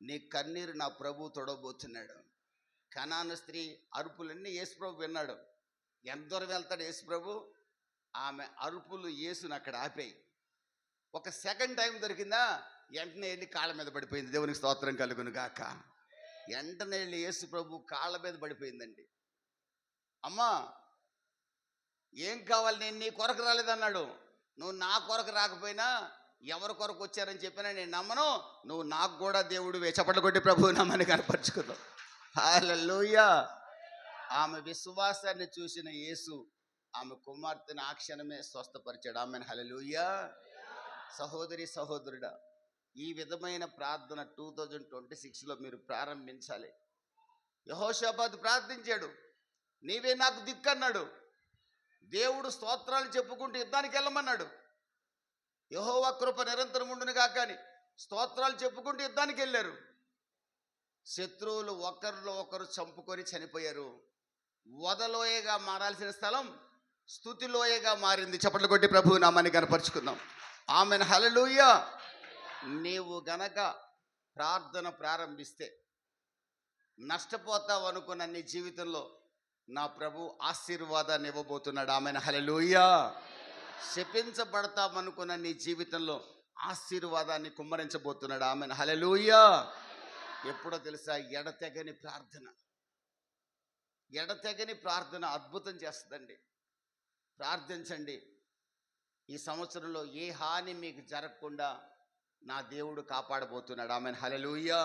నీ కన్నీరు నా ప్రభు తొడబోతున్నాడు. కనాను స్త్రీ అరుపులన్నీ యేసు ప్రభు విన్నాడు. ఎంత దూరం వెళ్తాడు యేసు ప్రభు? ఆమె అరుపులు యేసుని అక్కడ ఆపేయి. ఒక సెకండ్ టైం దొరికిందా, వెంటనే వెళ్ళి కాళ్ళ మీద పడిపోయింది. దేవునికి స్తోత్రం కలుగును గాక. వెంటనే వెళ్ళి యేసు ప్రభు కాళ్ళ మీద పడిపోయిందండి. అమ్మా ఏం కావాలి, నేను నీ కొరకు రాలేదన్నాడు. నువ్వు నా కొరకు రాకపోయినా ఎవరి కొరకు వచ్చారని చెప్పినా నేను నమ్మను. నువ్వు నాకు కూడా దేవుడివే. చప్పట్లు కొట్టి ప్రభువు నామాన్ని కనపరుచుకుందాం. హల్లెలూయా. ఆమె విశ్వాసాన్ని చూసిన యేసు ఆమె కుమార్తెను ఆ క్షణమే స్వస్థపరిచాడు. Amen hallelujah. సహోదరి సహోదరుడా, ఈ విధమైన ప్రార్థన 2026లో మీరు ప్రారంభించాలి. యెహోషాపాతు ప్రార్థించాడు, నీవే నాకు దిక్కన్నాడు. దేవుడు స్తోత్రాలు చెప్పుకుంటూ యుద్ధానికి వెళ్ళమన్నాడు. యెహోవా కృప నిరంతరం ఉండును గాక అని స్తోత్రాలు చెప్పుకుంటూ యుద్ధానికి వెళ్ళారు. శత్రువులు ఒకరిలో ఒకరు చంపుకొని చనిపోయారు. వదలోయగా మారాల్సిన స్థలం స్తుతిలోయగా మారింది. చప్పట్లు కొట్టి ప్రభువు నామాన్ని కనపరుచుకుందాం. Amen hallelujah. నీవు గనక ప్రార్థన ప్రారంభిస్తే నష్టపోతావు అనుకున్న నీ జీవితంలో నా ప్రభు ఆశీర్వాదాన్ని ఇవ్వబోతున్నాడు. Amen hallelujah. శపించబడతామనుకున్న నీ జీవితంలో ఆశీర్వాదాన్ని కుమ్మరించబోతున్నాడు. Amen hallelujah. ఎప్పుడో తెలుసా? ఎడతెగని ప్రార్థన. ఎడతెగని ప్రార్థన అద్భుతం చేస్తుందండి. ప్రార్థించండి. ఈ సంవత్సరంలో ఏ హాని మీకు జరగకుండా నా దేవుడు కాపాడబోతున్నాడు. Amen hallelujah.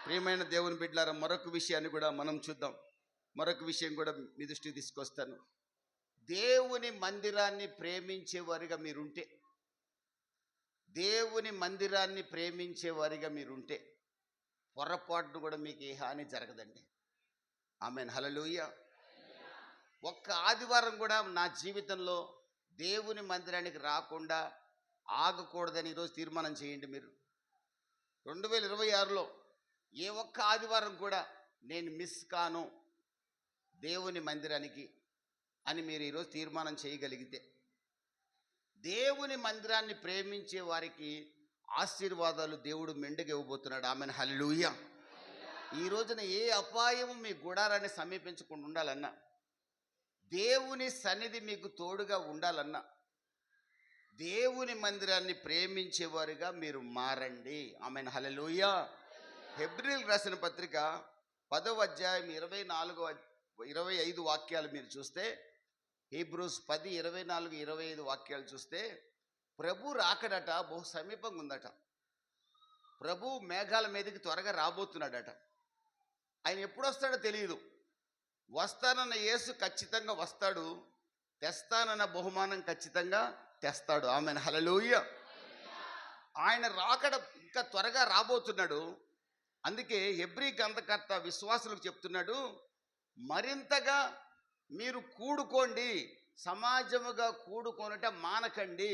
ప్రియమైన దేవుని బిడ్డలారా, మరొక విషయాన్ని కూడా మనం చూద్దాం. మరొక విషయం కూడా మీ దృష్టికి తీసుకొస్తాను. దేవుని మందిరాన్ని ప్రేమించేవారిగా మీరుంటే, దేవుని మందిరాన్ని ప్రేమించేవారిగా మీరుంటే పొరపాటును కూడా మీకు ఏ హాని జరగదండి. Amen hallelujah. ఒక్క ఆదివారం కూడా నా జీవితంలో దేవుని మందిరానికి రాకుండా ఆగకూడదని ఈరోజు తీర్మానం చేయండి. మీరు 2026లో ఏ ఒక్క ఆదివారం కూడా నేను మిస్ కాను దేవుని మందిరానికి అని మీరు ఈరోజు తీర్మానం చేయగలిగితే, దేవుని మందిరాన్ని ప్రేమించే వారికి ఆశీర్వాదాలు దేవుడు మెండుగా ఇవ్వబోతున్నాడు. Amen hallelujah. ఈ రోజున ఏ అపాయము మీ గుడారాన్ని సమీపించకుండా ఉండాలన్నా, దేవుని సన్నిధి మీకు తోడుగా ఉండాలన్నా, దేవుని మందిరాన్ని ప్రేమించేవారుగా మీరు మారండి. Amen hallelujah. హెబ్రీయులకు రాసిన పత్రిక 10వ అధ్యాయం 25 వాక్యాలు మీరు చూస్తే, హీబ్రూస్ 10:24-25 వాక్యాలు చూస్తే, ప్రభు రాకడట బహు సమీపంగా ఉందట. ప్రభు మేఘాల మీదకి త్వరగా రాబోతున్నాడట. ఆయన ఎప్పుడు వస్తాడో తెలియదు. వస్తానన్న యేసు ఖచ్చితంగా వస్తాడు. తెస్తానన్న బహుమానం ఖచ్చితంగా తెస్తాడు. Amen hallelujah. ఆయన రాకడ ఇంకా త్వరగా రాబోతున్నాడు. అందుకే హెబ్రీ గ్రంథకర్త విశ్వాసులకు చెప్తున్నాడు, మరింతగా మీరు కూడుకోండి, సమాజముగా కూడుకొనుట మానకండి.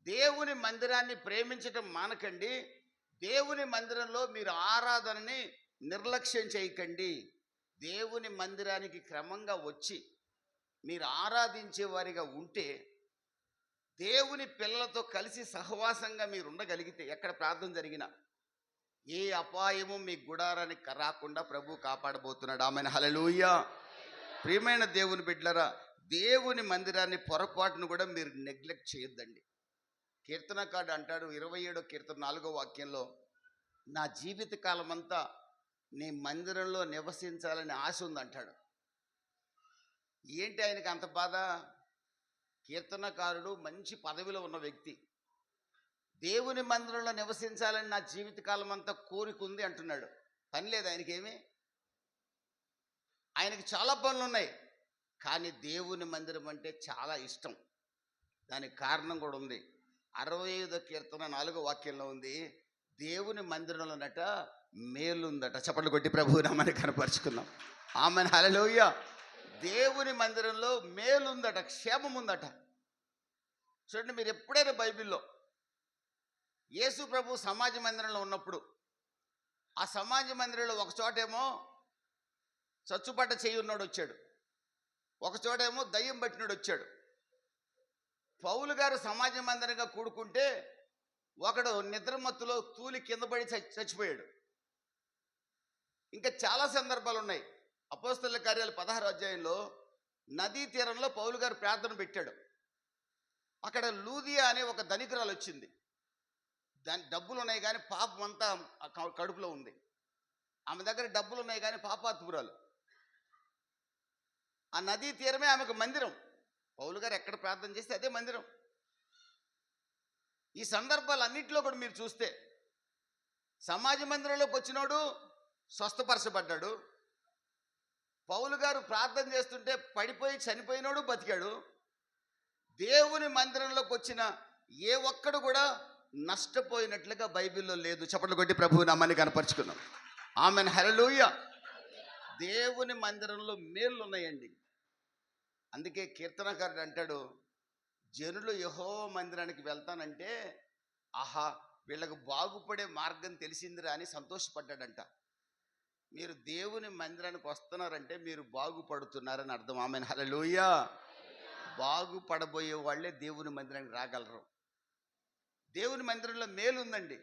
దేవుని మందిరాన్ని ప్రేమించటం మానకండి. దేవుని మందిరంలో మీరు ఆరాధనని నిర్లక్ష్యం చేయకండి. దేవుని మందిరానికి క్రమంగా వచ్చి మీరు ఆరాధించే వారిగా ఉంటే, దేవుని పిల్లలతో కలిసి సహవాసంగా మీరు ఉండగలిగితే, ఎక్కడ ప్రార్థన జరిగినా ఏ అపాయము మీ గుడారానికి రాకుండా ప్రభు కాపాడబోతున్నాడు. ఆమెన్, హల్లెలూయా. ప్రియమైన దేవుని బిడ్డలారా, దేవుని మందిరాన్ని పొరపాటును కూడా మీరు నెగ్లెక్ట్ చేయొద్దండి. కీర్తనకారుడు అంటాడు 27వ కీర్తన 4వ వాక్యంలో, నా జీవిత కాలం అంతా నీ మందిరంలో నివసించాలని ఆశ ఉందంటాడు. ఏంటి ఆయనకి అంత బాధ? కీర్తనకారుడు మంచి పదవిలో ఉన్న వ్యక్తి, దేవుని మందిరంలో నివసించాలని నా జీవితకాలం అంతా కోరిక ఉంది అంటున్నాడు. పని లేదు ఆయనకేమి, ఆయనకి చాలా పనులు ఉన్నాయి, కానీ దేవుని మందిరం అంటే చాలా ఇష్టం. దానికి కారణం కూడా ఉంది. 65వ కీర్తన 4వ వాక్యంలో ఉంది, దేవుని మందిరంలోనట మేలుందట. చప్పట్లు కొట్టి ప్రభువు నామాన్ని కనపరుచుకుందాం. ఆమెన్, హల్లెలూయా. దేవుని మందిరంలో మేలుందట, క్షేమం ఉందట. చూడండి, మీరు ఎప్పుడైనా బైబిల్లో యేసు ప్రభు సమాజ మందిరంలో ఉన్నప్పుడు, ఆ సమాజ మందిరంలో ఒక చోటేమో చచ్చుపడ్డ చెయ్యి ఉన్నాడు వచ్చాడు, ఒక చోటేమో దయ్యం పట్టినాడు వచ్చాడు. పౌలు గారు సమాజ మందిరంగా కూడుకుంటే ఒకడు నిద్రమత్తులో తూలి కింద పడి చచ్చిపోయాడు. ఇంకా చాలా సందర్భాలు ఉన్నాయి. అపోస్తలుల కార్యాలు 16వ అధ్యాయంలో నదీ తీరంలో పౌలు గారు ప్రార్థన పెట్టాడు. అక్కడ లూదియా అనే ఒక ధనికురాలు వచ్చింది. దాని డబ్బులు ఉన్నాయి కానీ పాపం అంతా కడుపులో ఉంది. ఆమె దగ్గర డబ్బులు ఉన్నాయి కానీ పాపాత్మురాలు. ఆ నదీ తీరమే ఆమెకు మందిరం. పౌలు గారు ఎక్కడ ప్రార్థన చేస్తే అదే మందిరం. ఈ సందర్భాలన్నింటిలో కూడా మీరు చూస్తే సమాజ మందిరంలోకి వచ్చినోడు స్వస్థపరచబడ్డాడు, పౌలు గారు ప్రార్థన చేస్తుంటే పడిపోయి చనిపోయినోడు బతికాడు. దేవుని మందిరంలోకి వచ్చిన ఏ ఒక్కడు కూడా నష్టపోయినట్లుగా బైబిల్లో లేదు. చప్పట్లు కొట్టి ప్రభువు నామాన్ని కనపరుచుకున్నాం. ఆమెన్, హల్లెలూయా. దేవుని మందిరంలో మేళ్ళు ఉన్నాయండి. అందుకే కీర్తనకారుడు అంటాడు, జనులు యెహోవా మందిరానికి వెళ్తానంటే ఆహా వీళ్ళకు బాగుపడే మార్గం తెలిసిందిరా అని సంతోషపడ్డాడంట. మీరు దేవుని మందిరానికి వస్తున్నారంటే మీరు బాగుపడుతున్నారని అర్థం. ఆమెన్, హల్లెలూయా. బాగుపడబోయే వాళ్ళే దేవుని మందిరానికి రాగలరు. దేవుని మందిరంలో మేలు ఉందండి.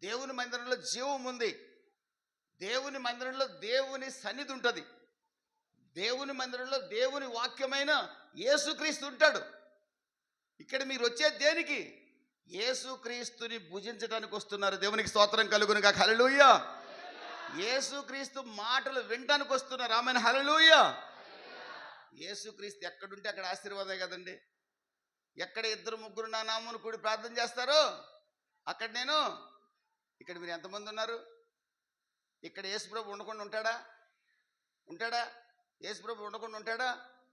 దేవుని మందిరంలో జీవం ఉంది. దేవుని మందిరంలో దేవుని సన్నిధి ఉంటుంది. దేవుని మందిరంలో దేవుని వాక్యమైన యేసుక్రీస్తు ఉంటాడు. ఇక్కడ మీరు వచ్చే దేనికి? యేసుక్రీస్తుని భుజించడానికి వస్తున్నారు. దేవునికి స్తోత్రం కలుగును గాక, హల్లెలూయా. యేసుక్రీస్తు మాటలు వినడానికి వస్తున్నారు. ఆమెన్, హల్లెలూయా. యేసుక్రీస్తు ఎక్కడుంటే అక్కడ ఆశీర్వాదం కదండి. ఎక్కడ 2-3 నా నామమున కూడి ప్రార్థన చేస్తారో అక్కడ నేను. ఇక్కడ మీరు ఎంతమంది ఉన్నారు? ఇక్కడ యేసుప్రభు ఉండకుండా ఉంటాడా? ఉంటాడా? యేసుప్రభు ఉండకుండా ఉంటాడా?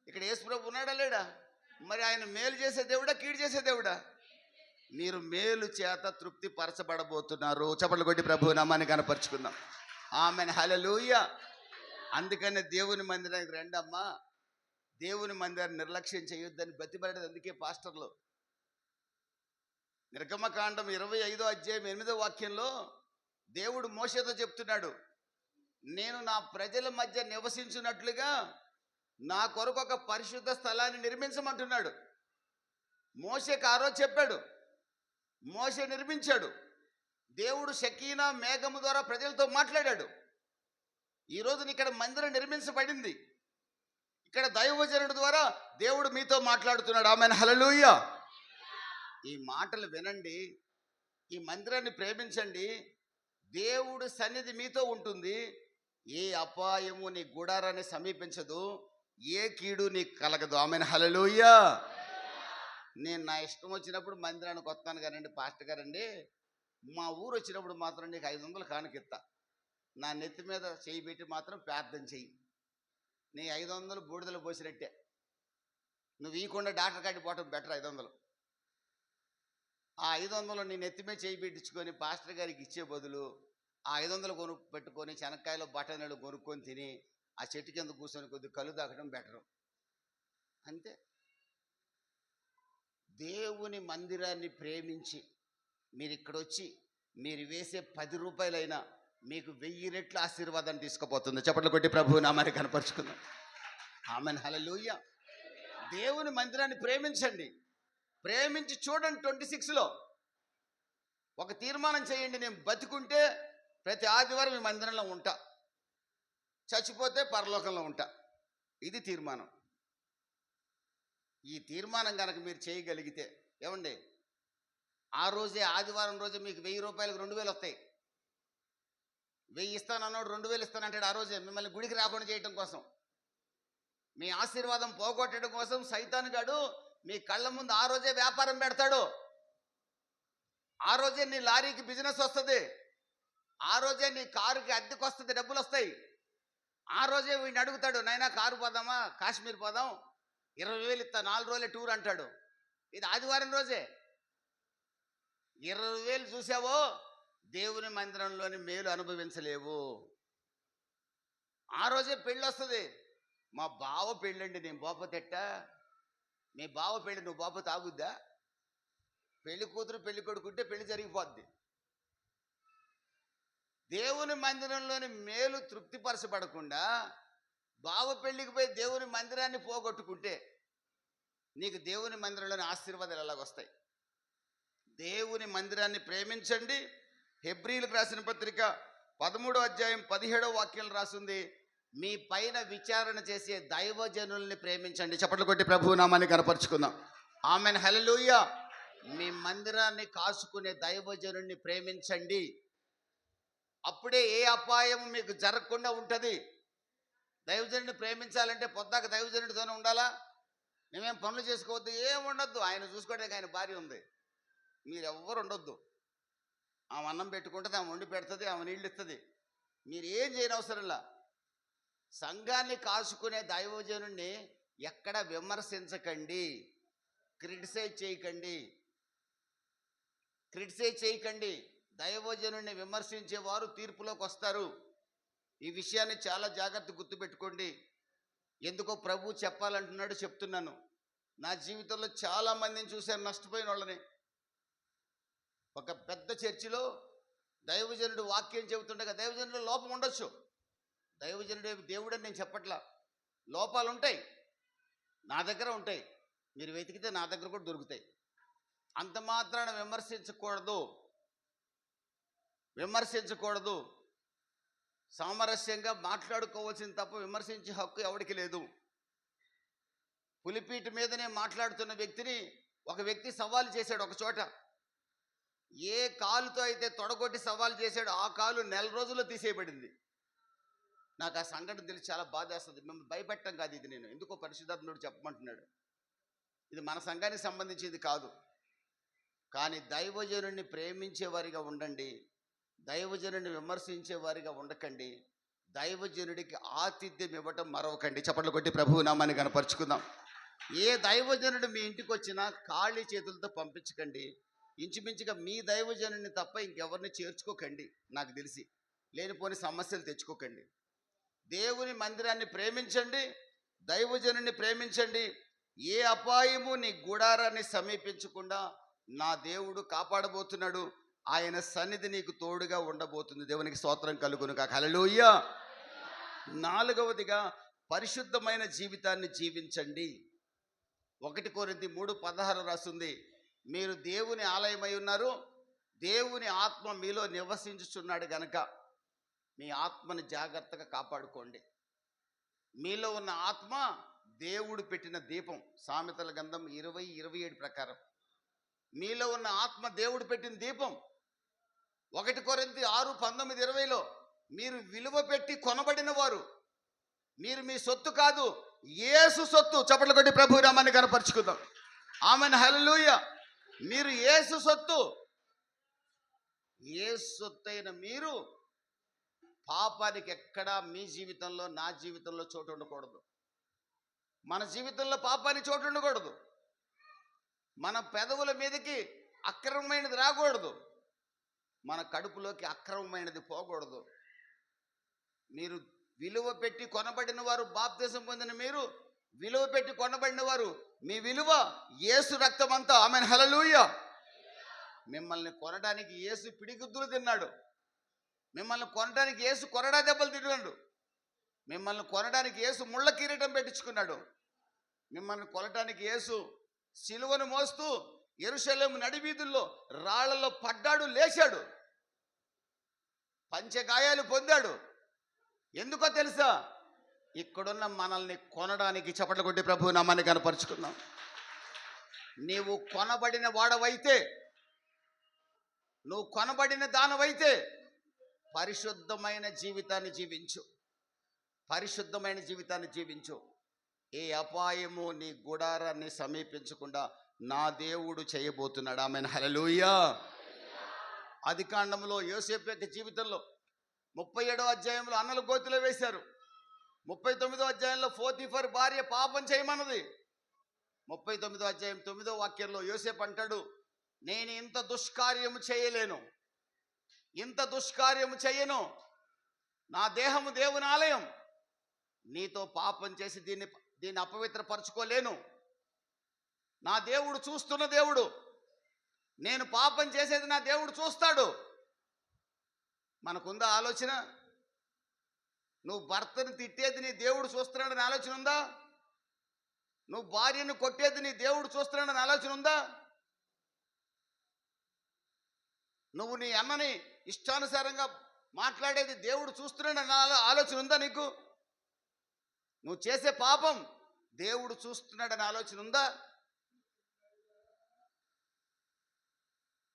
ఇక్కడ యేసుప్రభు ఉన్నాడా లేడా? మరి ఆయన మేలు చేసే దేవుడా, కీడు చేసే దేవుడా? మీరు మేలు చేత తృప్తి పరచబడబోతున్నారు. చప్పట్లు కొట్టి ప్రభువు నామాన్ని కనపరుచుకుందాం. ఆమెన్, హల్లెలూయా. అందుకనే దేవుని మందిరానికి రండి అమ్మా, దేవుని మందిరాన్ని నిర్లక్ష్యం చేయొద్దని బతిపడేది. అందుకే పాస్టర్లు నిర్గమకాండం 25వ అధ్యాయం 8వ వాక్యంలో దేవుడు మోషేతో చెప్తున్నాడు, నేను నా ప్రజల మధ్య నివసించినట్లుగా నా కొరకు ఒక పరిశుద్ధ స్థలాన్ని నిర్మించమంటున్నాడు. మోషేకి ఆ రోజు చెప్పాడు, మోషే నిర్మించాడు. దేవుడు షకీనా మేఘము ద్వారా ప్రజలతో మాట్లాడాడు. ఈరోజు ఇక్కడ మందిరం నిర్మించబడింది. ఇక్కడ దైవజనుడి ద్వారా దేవుడు మీతో మాట్లాడుతున్నాడు. ఆమెన్, హల్లెలూయా. ఈ మాటలు వినండి, ఈ మందిరాన్ని ప్రేమించండి. దేవుడు సన్నిధి మీతో ఉంటుంది. ఏ అపాయము నీ గుడారాన్ని సమీపించదు, ఏ కీడు నీకు కలగదు. ఆమెన్, హల్లెలూయా. నేను నా ఇష్టం వచ్చినప్పుడు మందిరానికి వస్తాను కానండి పాస్టర్ గారండి, మా ఊరు వచ్చినప్పుడు మాత్రం నీకు 500 కానుకిస్తా, నా నెత్తి మీద చేయి పెట్టి మాత్రం ప్రార్థన చెయ్యి. నీ 500 బూడిదలు పోసినట్టే. నువ్వు ఈకుండా డాక్టర్ కాడికి పోవటం బెటర్. 500 ఆ 500 నీ నెత్తి మీద చేయి పెట్టించుకొని పాస్టర్ గారికి ఇచ్చే బదులు ఆ 500 పెట్టుకొని శనక్కాయలు బఠానీలు కొనుక్కొని తిని ఆ చెట్టు కింద కూర్చొని కొద్ది కళ్ళు తాగడం బెటరు. అంతే. దేవుని మందిరాన్ని ప్రేమించి మీరు ఇక్కడ వచ్చి మీరు వేసే 10 రూపాయలైనా మీకు 1000 రెట్ల ఆశీర్వాదాన్ని తీసుకుపోతుంది. చప్పట్లు కొట్టి ప్రభువు నామాన్ని కనపరుచుకుందాం. ఆమేన్, హల్లెలూయా. దేవుని మందిరాన్ని ప్రేమించండి, ప్రేమించి చూడండి. 26లో ఒక తీర్మానం చేయండి, నేను బతికుంటే ప్రతి ఆదివారం ఈ మందిరంలో ఉంటా, చచ్చిపోతే పరలోకంలో ఉంటా. ఇది తీర్మానం. ఈ తీర్మానం కనుక మీరు చేయగలిగితే ఏమండి, ఆ రోజే ఆదివారం రోజే మీకు 1000 రూపాయలకు 2000 వస్తాయి. 1000 ఇస్తానన్నాడు 2000 ఇస్తానంటాడు. ఆ రోజే మిమ్మల్ని గుడికి రాకుండా చేయటం కోసం, మీ ఆశీర్వాదం పోగొట్టడం కోసం సైతాను గాడు మీ కళ్ళ ముందు ఆ రోజే వ్యాపారం పెడతాడు. ఆ రోజే నీ లారీకి బిజినెస్ వస్తుంది, ఆ రోజే నీ కారుకి అద్దెకు వస్తుంది, డబ్బులు వస్తాయి. ఆ రోజే వీడిని అడుగుతాడు, నైనా కారు పోదామా, కాశ్మీర్ పోదాం, 20,000 ఇస్తా, 4 రోజులే టూర్ అంటాడు. ఇది ఆదివారం రోజే. 20,000 చూసావో దేవుని మందిరంలోని మేలు అనుభవించలేవు. ఆ రోజే పెళ్ళి వస్తుంది. మా బావ పెళ్ళండి, నేను పోకపోతే ఎట్టా? మీ బావ పెళ్ళి నువ్వు పోకపోతే ఆగుద్దా? పెళ్లి కూతురు పెళ్లి కొడుకుంటే పెళ్లి జరిగిపోద్ది. దేవుని మందిరంలోని మేలు తృప్తిపరచబడకుండా బావ పెళ్లికి పోయి దేవుని మందిరాన్ని పోగొట్టుకుంటే నీకు దేవుని మందిరంలోని ఆశీర్వాదాలు ఎలాగొస్తాయి? దేవుని మందిరాన్ని ప్రేమించండి. హెబ్రీలకు రాసిన పత్రిక 13వ అధ్యాయం 17వ వాక్యం రాసింది, మీ పైన విచారణ చేసే దైవజనుల్ని ప్రేమించండి. చప్పట్లు కొట్టి ప్రభువు నామాన్ని కనపరుచుకుందాం. ఆమేన్, హల్లెలూయా. మీ మందిరాన్ని కాసుకునే దైవజనుల్ని ప్రేమించండి. అప్పుడే ఏ అపాయం మీకు జరగకుండా ఉంటుంది. దైవజనుడిని ప్రేమించాలంటే పొద్దాక దైవజనుడితోనే ఉండాలా? మేమేం పనులు చేసుకోవద్దు, ఏం ఉండొద్దు. ఆయన చూసుకోవడానికి ఆయన భార్య ఉంది, మీరెవ్వరు ఉండొద్దు. ఆమె అన్నం పెట్టుకుంటుంది, ఆమె వండి పెడుతుంది, ఆమె నీళ్ళు ఇస్తుంది, మీరు ఏం చేయని అవసరంలా. సంఘాన్ని కాసుకునే దైవజనుడిని ఎక్కడ విమర్శించకండి, క్రిటిసైజ్ చేయకండి. దైవజనుడిని విమర్శించేవారు తీర్పులోకి వస్తారు. ఈ విషయాన్ని చాలా జాగ్రత్త గుర్తుపెట్టుకోండి. ఎందుకో ప్రభు చెప్పాలంటున్నాడు, చెప్తున్నాను. నా జీవితంలో చాలా మందిని చూశాను నష్టపోయిన వాళ్ళని. ఒక పెద్ద చర్చిలో దైవజనుడు వాక్యం చెబుతుండగా, దైవజనుడు లోపం ఉండొచ్చు, దైవజనుడే దేవుడని నేను చెప్పట్లా, లోపాలు ఉంటాయి, నా దగ్గర ఉంటాయి, మీరు వెతికితే నా దగ్గర కూడా దొరుకుతాయి. అంత మాత్రాన విమర్శించకూడదు. సామరస్యంగా మాట్లాడుకోవాల్సింది తప్ప విమర్శించే హక్కు ఎవరికి లేదు. పులిపీటి మీదనే మాట్లాడుతున్న వ్యక్తిని ఒక వ్యక్తి సవాల్ చేశాడు ఒక చోట. ఏ కాలుతో అయితే తొడగొట్టి సవాల్ చేశాడు, ఆ కాలు 4 రోజుల్లో తీసేయబడింది. నాకు ఆ సంఘటన తెలిసి చాలా బాధేస్తుంది. మిమ్మల్ని భయపెట్టడం కాదు ఇది, నేను ఎందుకో పరిశుద్ధాత్ముడు చెప్పమంటున్నాడు. ఇది మన సంఘానికి సంబంధించింది కాదు. కానీ దైవజనుడిని ప్రేమించేవారిగా ఉండండి, దైవజనుడిని విమర్శించేవారిగా ఉండకండి. దైవజనుడికి ఆతిథ్యం ఇవ్వటం మరవకండి. చప్పట్లు కొట్టి ప్రభువు నామాన్ని కనపరుచుకుందాం. ఏ దైవజనుడు మీ ఇంటికి వచ్చినా ఖాళీ చేతులతో పంపించకండి. ఇంచుమించుగా మీ దైవజనుడిని తప్ప ఇంకెవరిని చేర్చుకోకండి. నాకు తెలిసి లేనిపోని సమస్యలు తెచ్చుకోకండి. దేవుని మందిరాన్ని ప్రేమించండి, దైవజనుడిని ప్రేమించండి. ఏ అపాయము నీ గుడారాన్ని సమీపించకుండా నా దేవుడు కాపాడబోతున్నాడు. ఆయన సన్నిధి నీకు తోడుగా ఉండబోతుంది. దేవునికి స్తోత్రం కలుగును గాక. హల్లెలూయా. 4వదిగా పరిశుద్ధమైన జీవితాన్ని జీవించండి. 1 కొరింథీ 3:16 రాస్తుంది, మీరు దేవుని ఆలయమై ఉన్నారు, దేవుని ఆత్మ మీలో నివసించుచున్నాడు గనక మీ ఆత్మని జాగ్రత్తగా కాపాడుకోండి. మీలో ఉన్న ఆత్మ దేవుడు పెట్టిన దీపం. సామెతల గ్రంథం 20:27 ప్రకారం మీలో ఉన్న ఆత్మ దేవుడు పెట్టిన దీపం. 1 కొరింథీ 6:19-20లో మీరు విలువ పెట్టి కొనబడిన వారు, మీరు మీ సొత్తు కాదు, యేసు సొత్తు. చప్పట్లు కొట్టి ప్రభువు నామాన్ని కనపరుచుకుందాం. ఆమేన్, హల్లెలూయా. మీరు యేసు సొత్తు. యేసు సొత్తు అయిన మీరు పాపానికి ఎక్కడా మీ జీవితంలో, నా జీవితంలో చోటు ఉండకూడదు. మన జీవితంలో పాపానికి చోటు ఉండకూడదు. మన పెదవుల మీదకి అక్రమమైనది రాకూడదు, మన కడుపులోకి అక్రమమైనది పోకూడదు. మీరు విలువ పెట్టి కొనబడిన వారు, బాప్తిసం పొందిన మీరు విలువ పెట్టి కొనబడిన వారు. మీ విలువ యేసు రక్తం అంతా. ఆమేన్, హల్లెలూయా. మిమ్మల్ని కొనడానికి యేసు పిడిగుద్దులు తిన్నాడు, మిమ్మల్ని కొనడానికి యేసు కొరడా దెబ్బలు తిన్నాడు. మిమ్మల్ని కొనడానికి యేసు ముళ్ళ కిరీటం పెట్టించుకున్నాడు. మిమ్మల్ని కొనడానికి యేసు సిలువను మోస్తూ యెరూషలేము నడివీధుల్లో రాళ్లలో పడ్డాడు, లేచాడు, పంచగాయాలు పొందాడు. ఎందుకో తెలుసా? ఇక్కడున్న మనల్ని కొనడానికి. చప్పట్లు కొట్టి ప్రభు నామాన్ని కనపరుచుకుందాం. నీవు కొనబడిన వాడవైతే, నువ్వు కొనబడిన దానవైతే పరిశుద్ధమైన జీవితాన్ని జీవించు. పరిశుద్ధమైన జీవితాన్ని జీవించు. ఏ అపాయము నీ గుడారాన్ని సమీపించకుండా నా దేవుడు చేయబోతున్నాడు. ఆమేన్, హల్లెలూయా. ఆదికాండంలో యోసేపు యొక్క జీవితంలో 37వ అధ్యాయంలో అన్నలు గోతిలో వేశారు. 39వ అధ్యాయంలో పోతీఫర్ భార్య పాపం చేయమన్నది. 39వ అధ్యాయం 9వ వాక్యంలో యోసేపు అంటాడు, నేను ఇంత దుష్కార్యము చేయలేను, ఇంత దుష్కార్యము చేయను. నా దేహము దేవుని ఆలయం, నీతో పాపం చేసి దీన్ని అపవిత్రపరచుకోలేను. నా దేవుడు చూస్తున్న దేవుడు, నేను పాపం చేసేది నా దేవుడు చూస్తాడు. మనకుందా ఆలోచన? నువ్వు భర్తను తిట్టేది నీ దేవుడు చూస్తున్నాడని ఆలోచన ఉందా? నువ్వు భార్యను కొట్టేది నీ దేవుడు చూస్తున్నాడని ఆలోచన ఉందా? నువ్వు నీ అన్నని ఇష్టానుసారంగా మాట్లాడేది దేవుడు చూస్తున్నాడని ఆలోచన ఉందా నీకు? నువ్వు చేసే పాపం దేవుడు చూస్తున్నాడని ఆలోచన ఉందా?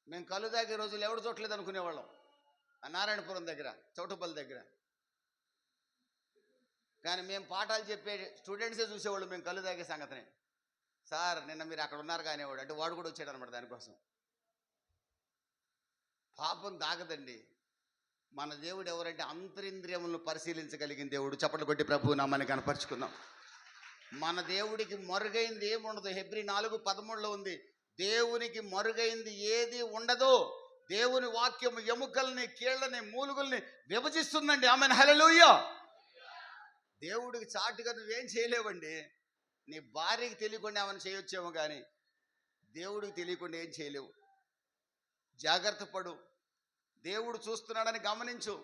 మేము కళ్ళు తాగే రోజులు ఎవడు చూడలేదు అనుకునేవాళ్ళం. ఆ నారాయణపురం దగ్గర, చౌటుపల్లి దగ్గర. కానీ మేము పాఠాలు చెప్పే స్టూడెంట్సే చూసేవాళ్ళు మేము కళ్ళు తాగే సంగతిని. సార్ నిన్న మీరు అక్కడ ఉన్నారు కానివాడు అంటే వాడు కూడా వచ్చాడు అనమాట. దానికోసం పాపం దాగదండి. మన దేవుడు ఎవరంటే అంతరింద్రియములను పరిశీలించగలిగిన దేవుడు. చప్పట్లు కొట్టి ప్రభు నామాన్ని కనపరుచుకుందాం. మన దేవుడికి మరుగైంది ఏముండదు. హెబ్రీ 4:13 ఉంది, దేవునికి మరుగైంది ఏది ఉండదు. దేవుని వాక్యము ఎముకల్ని, కీళ్ళని, మూలుగుల్ని విభజిస్తుందండి. ఆమేన్, హల్లెలూయా. దేవుడికి చాటుగా నువ్వేం చేయలేవండి. నీ భార్యకి తెలియకుండా ఏమైనా చేయొచ్చేమో కానీ దేవుడికి తెలియకుండా ఏం చేయలేవు. జాగ్రత్త పడు. దేవుడు చూస్తున్నాడని గమనించు.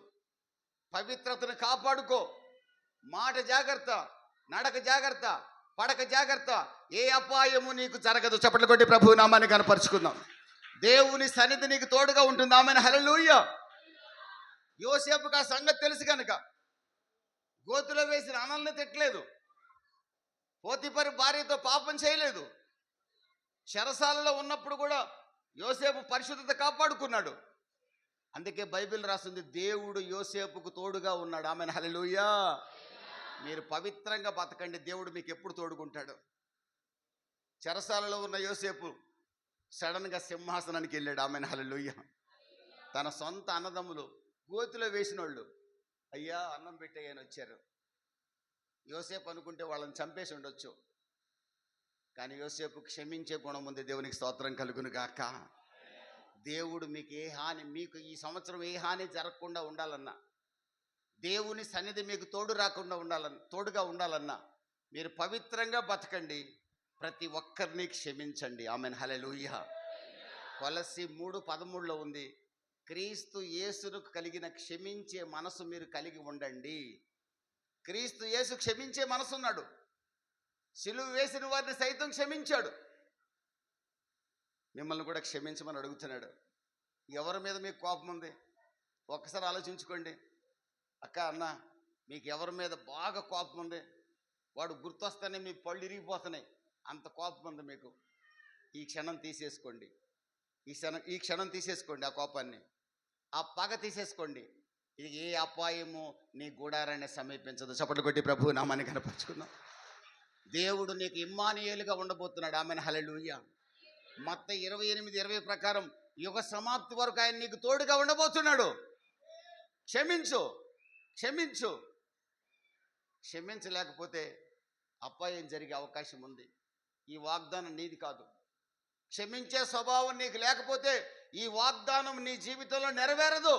పవిత్రతను కాపాడుకో. మాట జాగ్రత్త, నడక జాగ్రత్త, పడక జాగ్రత్త. ఏ అపాయము నీకు జరగదు. చప్పట్లు కొట్టి ప్రభు నామాన్ని కనపరుచుకుందాం. దేవుని సన్నిధి నీకు తోడుగా ఉంటుంది. ఆమేన్, హల్లెలూయా. యోసేపుకు ఆ సంగతి తెలుసు కనుక గోతిలో వేసిన అన్నల్ని తిట్టలేదు, పోతీఫరు భార్యతో పాపం చేయలేదు. చెరసాలలో ఉన్నప్పుడు కూడా యోసేపు పరిశుద్ధత కాపాడుకున్నాడు. అందుకే బైబిల్ రాస్తుంది, దేవుడు యోసేపుకు తోడుగా ఉన్నాడు. ఆమేన్, హల్లెలూయా. మీరు పవిత్రంగా బతకండి, దేవుడు మీకు ఎప్పుడు తోడుకుంటాడు. చెరసాలలో ఉన్న యోసేపు సడన్గా సింహాసనానికి వెళ్ళాడు. ఆమేన్, హల్లెలూయా. తన సొంత అన్నదమ్ములు గోతిలో వేసిన వాళ్ళు, అయ్యా అన్నం పెట్టేయని వచ్చారు. యోసేపు అనుకుంటే వాళ్ళని చంపేసి ఉండొచ్చు, కానీ యోసేపు క్షమించే గుణం ఉంది. దేవునికి స్తోత్రం కలుగును గాక. దేవుడు మీకు ఈ సంవత్సరం ఏ హాని జరగకుండా ఉండాలన్నా, దేవుని సన్నిధి మీకు తోడుగా ఉండాలన్నా మీరు పవిత్రంగా బతకండి. ప్రతి ఒక్కరిని క్షమించండి. ఆమేన్, హల్లెలూయా. కొలస్సీ 3:13 ఉంది, క్రీస్తు యేసును కలిగిన క్షమించే మనసు మీరు కలిగి ఉండండి. క్రీస్తు యేసు క్షమించే మనసున్నాడు. సిలువ వేసిన వారిని సైతం క్షమించాడు. మిమ్మల్ని కూడా క్షమించమని అడుగుతున్నాడు. ఎవరి మీద మీకు కోపం ఉంది ఒక్కసారి ఆలోచించుకోండి. అక్క, అన్న, మీకు ఎవరి మీద బాగా కోపం ఉంది? వాడు గుర్తొస్తానే మీ పళ్ళు ఇరిగిపోతున్నాయి, అంత కోపం ఉంది మీకు. ఈ క్షణం తీసేసుకోండి. ఈ క్షణం తీసేసుకోండి ఆ కోపాన్ని, ఆ పగ తీసేసుకోండి. ఇది ఏ అపాయము నీ గుడారాన్ని సమీపించదు. చప్పట్లు కొట్టి ప్రభు నామాన్ని కనపరుచుకుందాం. దేవుడు నీకు ఇమ్మానుయేలుగా ఉండబోతున్నాడు. ఆమేన్, హల్లెలూయా. మత్తయి 28:20 ప్రకారం యుగ సమాప్తి వరకు ఆయన నీకు తోడుగా ఉండబోతున్నాడు. క్షమించు. క్షమించలేకపోతే అపాయం జరిగే అవకాశం ఉంది. ఈ వాగ్దానం నీది కాదు. క్షమించే స్వభావం నీకు లేకపోతే ఈ వాగ్దానం నీ జీవితంలో నెరవేరదు.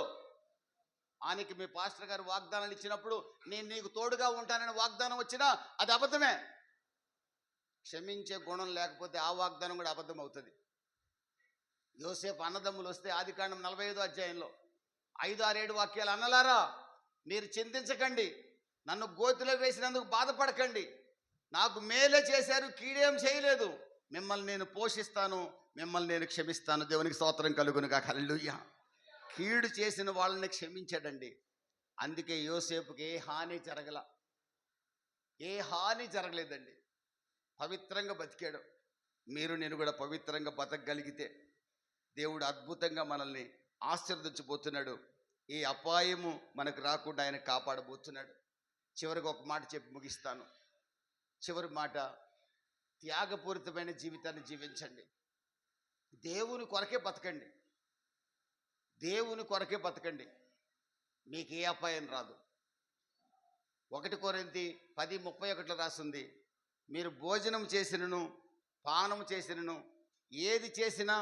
ఆయనకి మీ పాస్టర్ గారు వాగ్దానాలు ఇచ్చినప్పుడు నేను నీకు తోడుగా ఉంటానని వాగ్దానం వచ్చినా అది అబద్ధమే. క్షమించే గుణం లేకపోతే ఆ వాగ్దానం కూడా అబద్ధం అవుతుంది. యోసేపు అన్నదమ్ములు వస్తే ఆదికాండం 45వ అధ్యాయంలో 5, 6, 7 వాక్యాలు, అన్నలారా మీరు చింతించకండి, నన్ను గోతిలో వేసినందుకు బాధపడకండి. నాకు మేలే చేశారు, కీడేం చేయలేదు. మిమ్మల్ని నేను పోషిస్తాను, మిమ్మల్ని నేను క్షమిస్తాను. దేవునికి స్తోత్రం కలుగునుగాక. హల్లెలూయా. కీడు చేసిన వాళ్ళని క్షమించాడండి. అందుకే యోసేపుకి ఏ హాని జరగలేదండి. పవిత్రంగా బతికాడు. మీరు నేను కూడా పవిత్రంగా బతకగలిగితే దేవుడు అద్భుతంగా మనల్ని ఆశీర్వదించబోతున్నాడు. ఏ అపాయము మనకు రాకుండా ఆయన కాపాడబోతున్నాడు. చివరికి ఒక మాట చెప్పి ముగిస్తాను. చివరి మాట, త్యాగపూరితమైన జీవితాన్ని జీవించండి. దేవుని కొరకే బతకండి. దేవుని కొరకే బతకండి. మీకు ఏ అపాయం రాదు. 1 కొరింథీ 10:31 రాసింది, మీరు భోజనం చేసినను పానం చేసినను ఏది చేసినా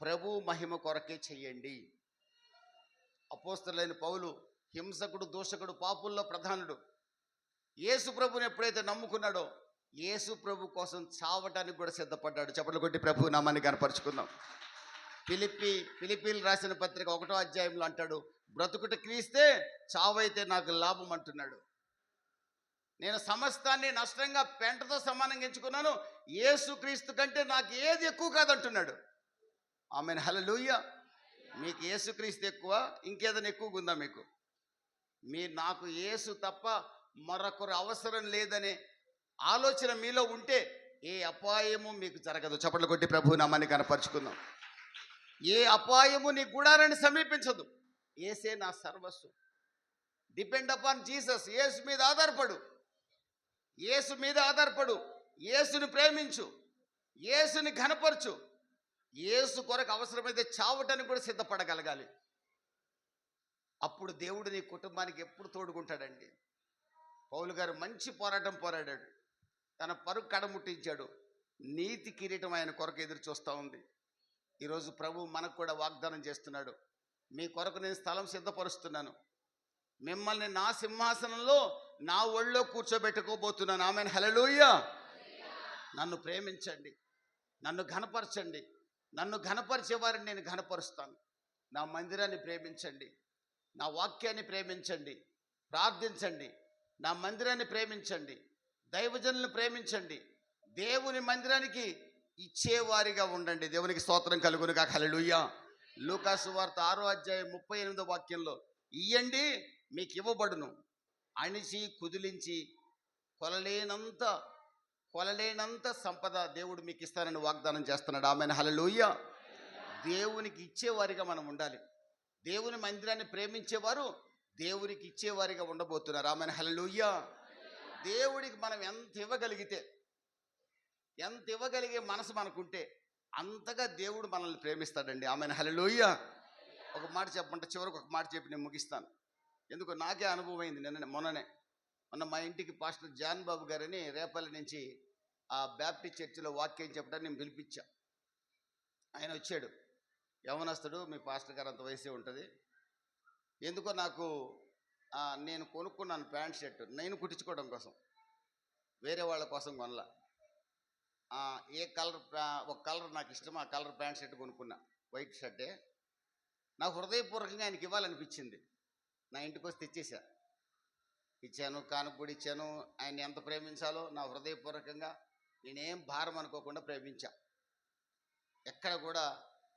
ప్రభు మహిమ కొరకే చెయ్యండి. అపోస్తలుడైన పౌలు హింసకుడు, దూషకుడు, పాపుల్లో ప్రధానుడు. యేసు ప్రభుని ఎప్పుడైతే నమ్ముకున్నాడో యేసు ప్రభు కోసం చావటానికి కూడా సిద్ధపడ్డాడు. చప్పట్లు కొట్టి ప్రభు నామాన్ని కనపరుచుకుందాం. ఫిలిప్పీలు రాసిన పత్రిక 1వ అధ్యాయంలో అంటాడు, బ్రతుకుట క్రీస్తే, చావైతే నాకు లాభం అంటున్నాడు. నేను సమస్తాన్ని నష్టంగా పెంటతో సమానంగా ఎంచుకున్నాను, యేసు క్రీస్తు కంటే నాకు ఏది ఎక్కువ కాదంటున్నాడు. ఆమేన్, హల్లెలూయా. మీకు యేసుక్రీస్తు ఎక్కువ, ఇంకేదైనా ఎక్కువగా ఉందా? నాకు యేసు తప్ప మరొకరు అవసరం లేదనే ఆలోచన మీలో ఉంటే ఏ అపాయము మీకు జరగదు. చప్పట్లు కొట్టి ప్రభు నామాన్ని కనపరుచుకుందాం. ఏ అపాయము నీ గుడారాన్ని సమీపించదు. యేసే నా సర్వస్వం. Depend upon Jesus. యేసు మీద ఆధారపడు. యేసుని ప్రేమించు, యేసుని ఘనపరచు. యేసు కొరకు అవసరమైతే చావటానికి కూడా సిద్ధపడగలగాలి. అప్పుడు దేవుడు నీ కుటుంబానికి ఎప్పుడు తోడుకుంటాడండి. పౌలు గారు మంచి పోరాటం పోరాడాడు. తన పరుగు కడముట్టించాడు. నీతి కిరీటం ఆయన కొరకు ఎదురు చూస్తూ ఉంది. ఈరోజు ప్రభు మనకు కూడా వాగ్దానం చేస్తున్నాడు, మీ కొరకు నేను స్థలం సిద్ధపరుస్తున్నాను, మిమ్మల్ని నా సింహాసనంలో నా ఒళ్ళో కూర్చోబెట్టుకోబోతున్నాను. ఆమేన్, హల్లెలూయా. నన్ను ప్రేమించండి, నన్ను ఘనపరచండి. నన్ను ఘనపరిచే వారిని నేను ఘనపరుస్తాను. నా మందిరాన్ని ప్రేమించండి, నా వాక్యాన్ని ప్రేమించండి, ప్రార్థించండి. నా మందిరాన్ని ప్రేమించండి, దైవజనులను ప్రేమించండి, దేవుని మందిరానికి ఇచ్చేవారిగా ఉండండి. దేవునికి స్తోత్రం కలుగునుగాక. హల్లెలూయా. లూకా సువార్త 6వ అధ్యాయం 38వ వాక్యంలో, ఇయ్యండి మీకు ఇవ్వబడును, అణిచి కుదిలించి కొలలేనంత సంపద దేవుడు మీకు ఇస్తానని వాగ్దానం చేస్తున్నాడు. ఆమేన్, హల్లెలూయా. దేవునికి ఇచ్చేవారిగా మనం ఉండాలి. దేవుని మందిరాన్ని ప్రేమించేవారు దేవునికి ఇచ్చేవారిగా ఉండబోతున్నారు. ఆమేన్, హల్లెలూయా. దేవుడికి మనం ఎంత ఇవ్వగలిగే మనసు మనకుంటే అంతగా దేవుడు మనల్ని ప్రేమిస్తాడండి. ఆమేన్, హల్లెలూయా. ఒక మాట చెప్పంటే చివరికి ఒక మాట చెప్పి నేను ముగిస్తాను. ఎందుకు నాకే అనుభవం అయింది. మొన్న మా ఇంటికి పాస్టర్ జాన్ బాబు గారని రేపల్లి నుంచి ఆ బ్యాప్టిస్ట్ చర్చిలో వాక్యం చెప్పడానికి నేను పిలిపించా. ఆయన వచ్చాడు. యవనస్తుడు, మీ పాస్టర్ గారు అంత వయసే ఉంటుంది. ఎందుకో నాకు నేను కొనుక్కున్నాను ప్యాంట్ షర్ట్, నేను కుట్టించుకోవడం కోసం, వేరే వాళ్ళ కోసం కొనలా. ఏ కలర్, ఒక కలర్ నాకు ఇష్టం, ఆ కలర్ ప్యాంట్ షర్ట్ కొనుక్కున్నా, వైట్ షర్టే. నాకు హృదయపూర్వకంగా ఆయనకి ఇవ్వాలనిపించింది. నా ఇంటికి వచ్చి ఇచ్చాను, కానుక కూడా ఇచ్చాను. ఆయన ఎంత ప్రేమించాలో నా హృదయపూర్వకంగా నేనేం భారం అనుకోకుండా ప్రేమించా. ఎక్కడ కూడా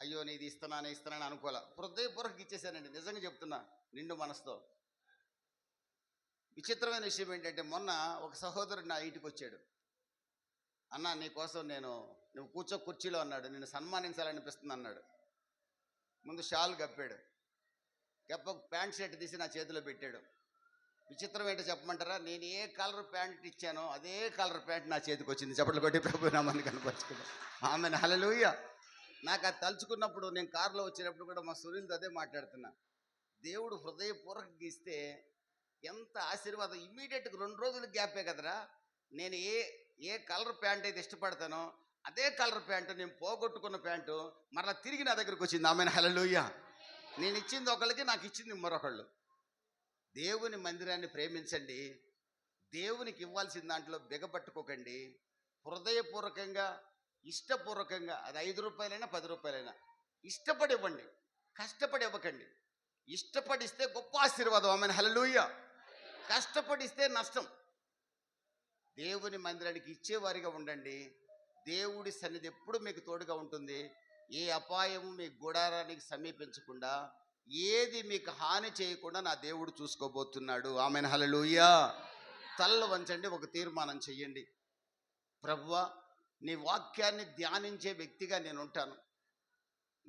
అయ్యో నీది ఇస్తున్నానని అనుకోలే, హృదయపూర్వకంగా ఇచ్చేసానండి. నిజంగా చెప్తున్నా, నిండు మనసుతో. విచిత్రమైన విషయం ఏంటంటే, మొన్న ఒక సహోదరుడు నా ఇంటికి వచ్చాడు. అన్న నీకోసం నువ్వు కూర్చో కుర్చీలో అన్నాడు, నేను సన్మానించాలనిపిస్తుంది అన్నాడు. ముందు షాల్ కప్పాడు, ప్యాంట్ షర్ట్ తీసి నా చేతిలో పెట్టాడు. విచిత్రం ఏంటో చెప్పమంటారా? నేను ఏ కలర్ ప్యాంట్ ఇచ్చానో అదే కలర్ ప్యాంట్ నా చేతికి వచ్చింది. చప్పట్లు కొట్టి ప్రభు నామాన్ని కనపరుచుకున్నాను. ఆమేన్, హల్లెలూయా. నాకు అది తలుచుకున్నప్పుడు, నేను కారులో వచ్చేటప్పుడు కూడా మా సునీల్తో అదే మాట్లాడుతున్నా. దేవుడు హృదయపూర్వకంగా ఇస్తే ఎంత ఆశీర్వాదం. ఇమ్మీడియట్గా 2 రోజుల గ్యాపే కదరా. నేను ఏ కలర్ ప్యాంట్ అయితే ఇష్టపడతానో అదే కలర్ ప్యాంటు, నేను పోగొట్టుకున్న ప్యాంటు మరలా తిరిగి నా దగ్గరకు వచ్చింది. ఆమేన్, హల్లెలూయా. నేను ఇచ్చింది ఒకళ్ళకి, నాకు ఇచ్చింది మరొకళ్ళు. దేవుని మందిరాన్ని ప్రేమించండి. దేవునికి ఇవ్వాల్సిన దాంట్లో బిగపట్టుకోకండి. హృదయపూర్వకంగా, ఇష్టపూర్వకంగా, అది 5 రూపాయలైనా 10 రూపాయలైనా ఇష్టపడి ఇవ్వండి, కష్టపడి ఇవ్వకండి. ఇష్టపడిస్తే గొప్ప ఆశీర్వాదం. ఆమేన్, హల్లెలూయా. కష్టపడిస్తే నష్టం. దేవుని మందిరానికి ఇచ్చేవారిగా ఉండండి. దేవుడి సన్నిధి ఎప్పుడు మీకు తోడుగా ఉంటుంది. ఏ అపాయము మీ గుడారానికి సమీపించకుండా, ఏది మీకు హాని చేయకుండా నా దేవుడు చూసుకోబోతున్నాడు. ఆమెన్, హల్లెలూయా. తలలు వంచండి, ఒక తీర్మానం చెయ్యండి. ప్రభువా, నీ వాక్యాన్ని ధ్యానించే వ్యక్తిగా నేను ఉంటాను.